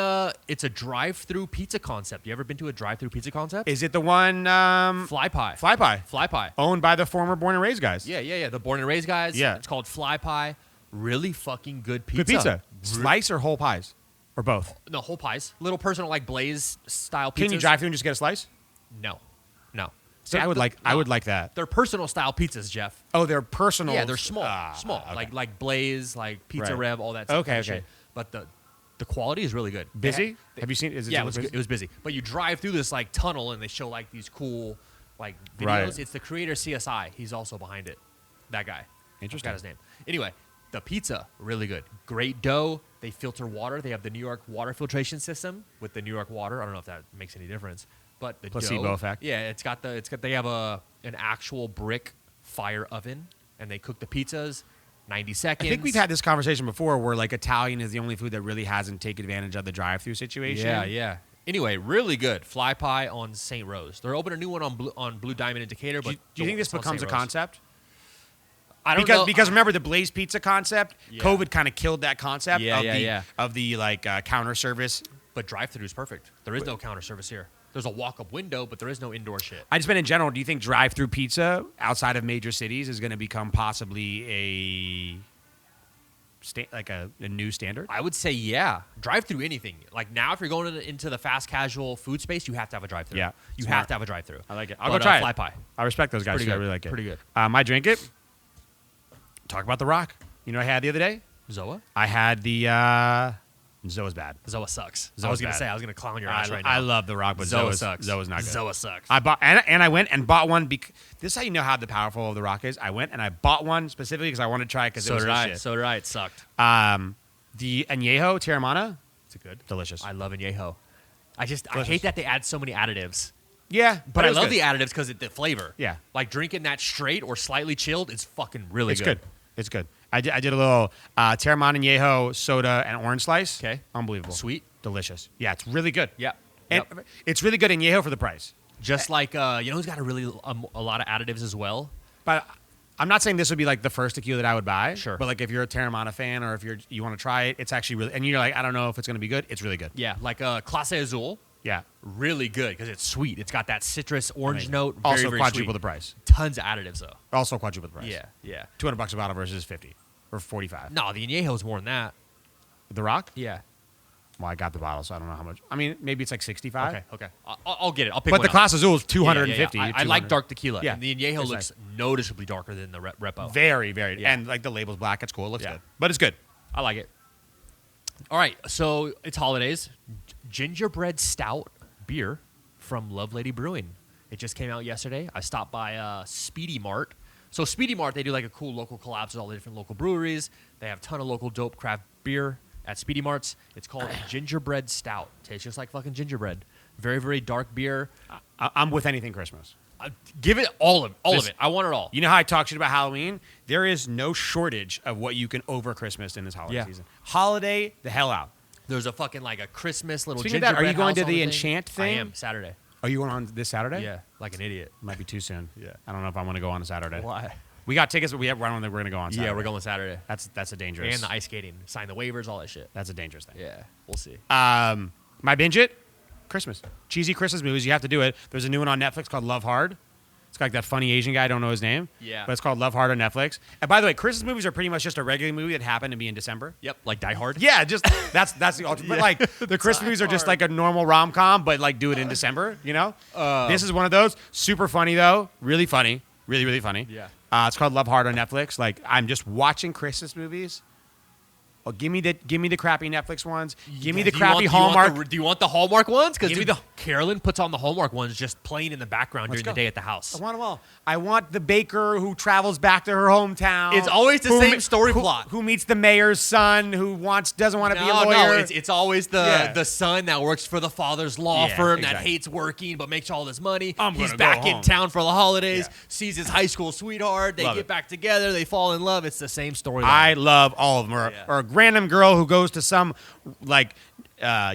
Speaker 2: it's a drive-through pizza concept. You ever been to a drive-through pizza concept?
Speaker 1: Is it the one?
Speaker 2: Fly Pie.
Speaker 1: Fly Pie.
Speaker 2: Fly Pie.
Speaker 1: Owned by the former Born and Raised guys.
Speaker 2: Yeah. The Born and Raised guys.
Speaker 1: Yeah.
Speaker 2: It's called Fly Pie. Really fucking good pizza.
Speaker 1: Good pizza. Slice or whole pies? Or both?
Speaker 2: No, whole pies. Little personal, like Blaze style pizzas.
Speaker 1: Can you drive through and just get a slice?
Speaker 2: No.
Speaker 1: See, I would like that.
Speaker 2: They're personal style pizzas, Jeff.
Speaker 1: Oh, they're personal.
Speaker 2: Yeah, they're small.
Speaker 1: Okay.
Speaker 2: Like Blaze, like Pizza
Speaker 1: Right.
Speaker 2: Rev, all that stuff.
Speaker 1: Okay.
Speaker 2: Shit. But the quality is really good.
Speaker 1: Busy? Have you seen? Is it
Speaker 2: Yeah,
Speaker 1: super busy?
Speaker 2: it was busy. But you drive through this like tunnel and they show like these cool like videos.
Speaker 1: Right.
Speaker 2: It's the creator CSI. He's also behind it. That guy.
Speaker 1: Interesting.
Speaker 2: I forgot his name. Anyway, the pizza really good. Great dough. They filter water. They have the New York water filtration system with the New York water. I don't know if that makes any difference. But the
Speaker 1: Placebo
Speaker 2: dough,
Speaker 1: effect.
Speaker 2: Yeah, they have an actual brick fire oven and they cook the pizzas 90 seconds.
Speaker 1: I think we've had this conversation before where like Italian is the only food that really hasn't taken advantage of the drive-through situation.
Speaker 2: Yeah. Anyway, really good. Fly Pie on St. Rose. They're opening a new one on Blue Diamond in Decatur. But
Speaker 1: Do you think this
Speaker 2: it's on
Speaker 1: becomes
Speaker 2: St.
Speaker 1: a
Speaker 2: Rose.
Speaker 1: concept?
Speaker 2: I don't know.
Speaker 1: Because remember the Blaze Pizza concept?
Speaker 2: Yeah.
Speaker 1: COVID kind of killed that concept
Speaker 2: Yeah.
Speaker 1: of the like counter service.
Speaker 2: But drive-through is perfect. There is no counter service here. There's a walk-up window, but there is no indoor shit.
Speaker 1: I just meant in general, do you think drive-through pizza outside of major cities is going to become possibly a new standard?
Speaker 2: I would say yeah. Drive-through anything. Like now, if you're going into the fast casual food space, you have to have a drive-through.
Speaker 1: Yeah,
Speaker 2: you
Speaker 1: smart.
Speaker 2: have to have a drive-through.
Speaker 1: I like it. I'll go try
Speaker 2: Fly
Speaker 1: it.
Speaker 2: Pie.
Speaker 1: I respect those guys.
Speaker 2: Pretty
Speaker 1: I
Speaker 2: good.
Speaker 1: really like it.
Speaker 2: Pretty good.
Speaker 1: I drink it. Talk about The Rock. You know what I had the other day?
Speaker 2: Zoa?
Speaker 1: I had the Zoa's bad.
Speaker 2: Zoa sucks.
Speaker 1: Zoa's
Speaker 2: I was gonna
Speaker 1: bad.
Speaker 2: say I was gonna clown your ass right now.
Speaker 1: I love The Rock, but
Speaker 2: Zoa
Speaker 1: Zoa's
Speaker 2: sucks.
Speaker 1: Zoa's not good.
Speaker 2: Zoa sucks.
Speaker 1: I bought and I went and bought one. This is how you know how powerful of The Rock is. I went and I bought one specifically because I wanted to try it because it was good shit.
Speaker 2: So did I. It sucked.
Speaker 1: The añejo Terramana,
Speaker 2: It's good.
Speaker 1: delicious.
Speaker 2: I love añejo. I
Speaker 1: Delicious.
Speaker 2: hate that they add so many additives.
Speaker 1: Yeah,
Speaker 2: But
Speaker 1: it
Speaker 2: I
Speaker 1: was
Speaker 2: love
Speaker 1: good.
Speaker 2: the additives because the flavor.
Speaker 1: Yeah.
Speaker 2: Like drinking that straight or slightly chilled is fucking really
Speaker 1: It's good. It's good. I did a little Terramana añejo soda and orange slice.
Speaker 2: Okay.
Speaker 1: Unbelievable.
Speaker 2: Sweet.
Speaker 1: Delicious. Yeah, it's really good.
Speaker 2: Yeah.
Speaker 1: And
Speaker 2: Yep.
Speaker 1: it's really good añejo for the price.
Speaker 2: Just like, you know who's got a lot of additives as well?
Speaker 1: But I'm not saying this would be like the first tequila that I would buy.
Speaker 2: Sure.
Speaker 1: But like if you're a Terramana fan or if you want to try it, it's actually really, and you're like, I don't know if it's going to be good. It's really good.
Speaker 2: Yeah. Like Clase Azul.
Speaker 1: Yeah.
Speaker 2: Really good because it's sweet. It's got that citrus orange
Speaker 1: Amazing.
Speaker 2: note. Very,
Speaker 1: Also
Speaker 2: very
Speaker 1: quadruple
Speaker 2: sweet.
Speaker 1: the price.
Speaker 2: Tons of additives, though.
Speaker 1: Also quadruple the price.
Speaker 2: Yeah.
Speaker 1: $200 a bottle versus 50 or 45.
Speaker 2: No, the añejo's more than that.
Speaker 1: The Rock?
Speaker 2: Yeah.
Speaker 1: Well, I got the bottle, so I don't know how much. I mean, maybe it's like 65.
Speaker 2: Okay. I'll get it. I'll pick
Speaker 1: But
Speaker 2: one
Speaker 1: the
Speaker 2: up.
Speaker 1: Class Azul is
Speaker 2: Yeah,
Speaker 1: 250.
Speaker 2: I like dark tequila.
Speaker 1: Yeah.
Speaker 2: And the añejo
Speaker 1: It's
Speaker 2: looks noticeably darker than the repo.
Speaker 1: Very, very.
Speaker 2: Yeah.
Speaker 1: And like the label's black. It's cool. It looks
Speaker 2: Yeah.
Speaker 1: good. But it's good.
Speaker 2: I like it. All right, so it's holidays. Gingerbread stout beer from Love Lady Brewing. It just came out yesterday. I stopped by Speedy Mart. So Speedy Mart, they do like a cool local collabs with all the different local breweries. They have a ton of local dope craft beer at Speedy Marts. It's called Gingerbread Stout. Tastes just like fucking gingerbread. Very, very dark beer.
Speaker 1: I'm with anything Christmas.
Speaker 2: Give it all of it. I want it all.
Speaker 1: You know how I talk shit about Halloween? There is no shortage of what you can over Christmas in this holiday
Speaker 2: Yeah.
Speaker 1: season. Holiday the hell out.
Speaker 2: There's a fucking like a Christmas little
Speaker 1: Speaking of that,
Speaker 2: gingerbread
Speaker 1: are you going
Speaker 2: house
Speaker 1: to
Speaker 2: on
Speaker 1: the
Speaker 2: thing.
Speaker 1: Enchant thing?
Speaker 2: I am, Saturday.
Speaker 1: Are you going on this Saturday?
Speaker 2: Yeah, like an idiot.
Speaker 1: Might be too soon.
Speaker 2: Yeah.
Speaker 1: I don't know if I want to go on a Saturday.
Speaker 2: Why?
Speaker 1: We got tickets, but I don't think we're going to go on Saturday.
Speaker 2: Yeah, we're going Saturday.
Speaker 1: That's a dangerous.
Speaker 2: And the ice skating. Sign the waivers, all that shit.
Speaker 1: That's a dangerous thing.
Speaker 2: Yeah, we'll see.
Speaker 1: My binge it, Christmas. Cheesy Christmas movies. You have to do it. There's a new one on Netflix called Love Hard. It's got like that funny Asian guy. I don't know his name.
Speaker 2: Yeah.
Speaker 1: But it's called Love Hard on Netflix. And by the way, Christmas movies are pretty much just a regular movie that happened to be in December.
Speaker 2: Yep, like Die Hard.
Speaker 1: Yeah, just that's the ultimate. But like the Christmas movies are just like a normal rom com, but like do it in December. You know. This is one of those. Super funny though. Really funny. Really really funny.
Speaker 2: Yeah.
Speaker 1: It's called Love Hard on Netflix. Like I'm just watching Christmas movies. Oh, give me the crappy Netflix ones. Give me the
Speaker 2: Do you
Speaker 1: crappy
Speaker 2: want-
Speaker 1: Hallmark.
Speaker 2: Do you want the Hallmark ones? Because
Speaker 1: Give me the-
Speaker 2: Carolyn puts on the Hallmark ones just playing in the background
Speaker 1: Let's
Speaker 2: during the
Speaker 1: go.
Speaker 2: day at the house.
Speaker 1: I want them all. I want the baker who travels back to her hometown.
Speaker 2: It's always the same story plot.
Speaker 1: Who meets the mayor's son who doesn't want to be a lawyer.
Speaker 2: No, it's always the son that works for the father's law
Speaker 1: Yeah,
Speaker 2: firm that
Speaker 1: exactly.
Speaker 2: hates working but makes all this money.
Speaker 1: I'm
Speaker 2: He's
Speaker 1: gonna
Speaker 2: back
Speaker 1: go
Speaker 2: in
Speaker 1: home.
Speaker 2: town for the holidays,
Speaker 1: Yeah.
Speaker 2: sees his high school sweetheart, they
Speaker 1: Love
Speaker 2: get
Speaker 1: it.
Speaker 2: back together, they fall in love. It's the same storyline.
Speaker 1: I love all of them. Or,
Speaker 2: Yeah.
Speaker 1: or a random girl who goes to some like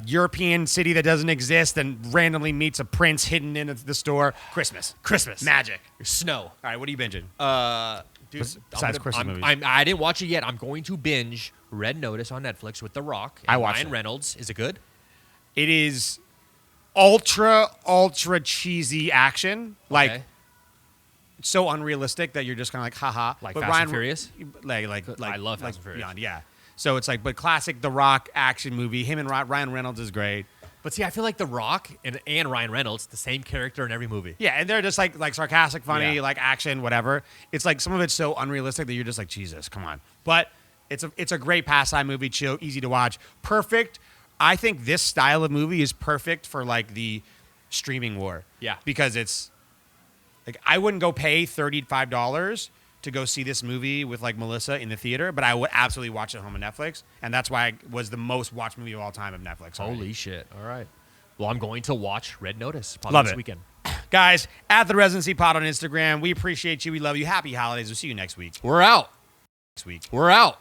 Speaker 1: European city that doesn't exist and randomly meets a prince hidden in the store. Christmas. Magic.
Speaker 2: Snow.
Speaker 1: All right, what are you binging?
Speaker 2: Dude,
Speaker 1: Besides Christmas movies.
Speaker 2: I didn't watch it yet. I'm going to binge Red Notice on Netflix with The Rock and
Speaker 1: I watched
Speaker 2: Ryan
Speaker 1: it.
Speaker 2: Reynolds. Is it good?
Speaker 1: It is ultra cheesy action. Like
Speaker 2: Okay.
Speaker 1: so unrealistic that you're just kind of like, haha.
Speaker 2: Like
Speaker 1: But
Speaker 2: Fast and Furious?
Speaker 1: Like
Speaker 2: I love Fast and Furious.
Speaker 1: Beyond, yeah. So it's like, but classic The Rock action movie. Him and Ryan Reynolds is great.
Speaker 2: But see, I feel like The Rock and Ryan Reynolds, the same character in every movie.
Speaker 1: Yeah, and they're just like sarcastic, funny,
Speaker 2: Yeah.
Speaker 1: like action, whatever. It's like some of it's so unrealistic that you're just like, Jesus, come on. But it's a great pastime movie, chill, easy to watch, perfect. I think this style of movie is perfect for like the streaming war.
Speaker 2: Yeah.
Speaker 1: Because it's like I wouldn't go pay $35 to go see this movie with like Melissa in the theater, but I would absolutely watch it at home on Netflix, and that's why it was the most watched movie of all time of Netflix. already.
Speaker 2: Holy shit. All right. Well, I'm going to watch Red Notice probably
Speaker 1: Love
Speaker 2: this
Speaker 1: it.
Speaker 2: weekend.
Speaker 1: Guys, at the Residency Pod on Instagram, we appreciate you. We love you. Happy holidays. We'll see you next week.
Speaker 2: We're out.
Speaker 1: Next week.
Speaker 2: We're out.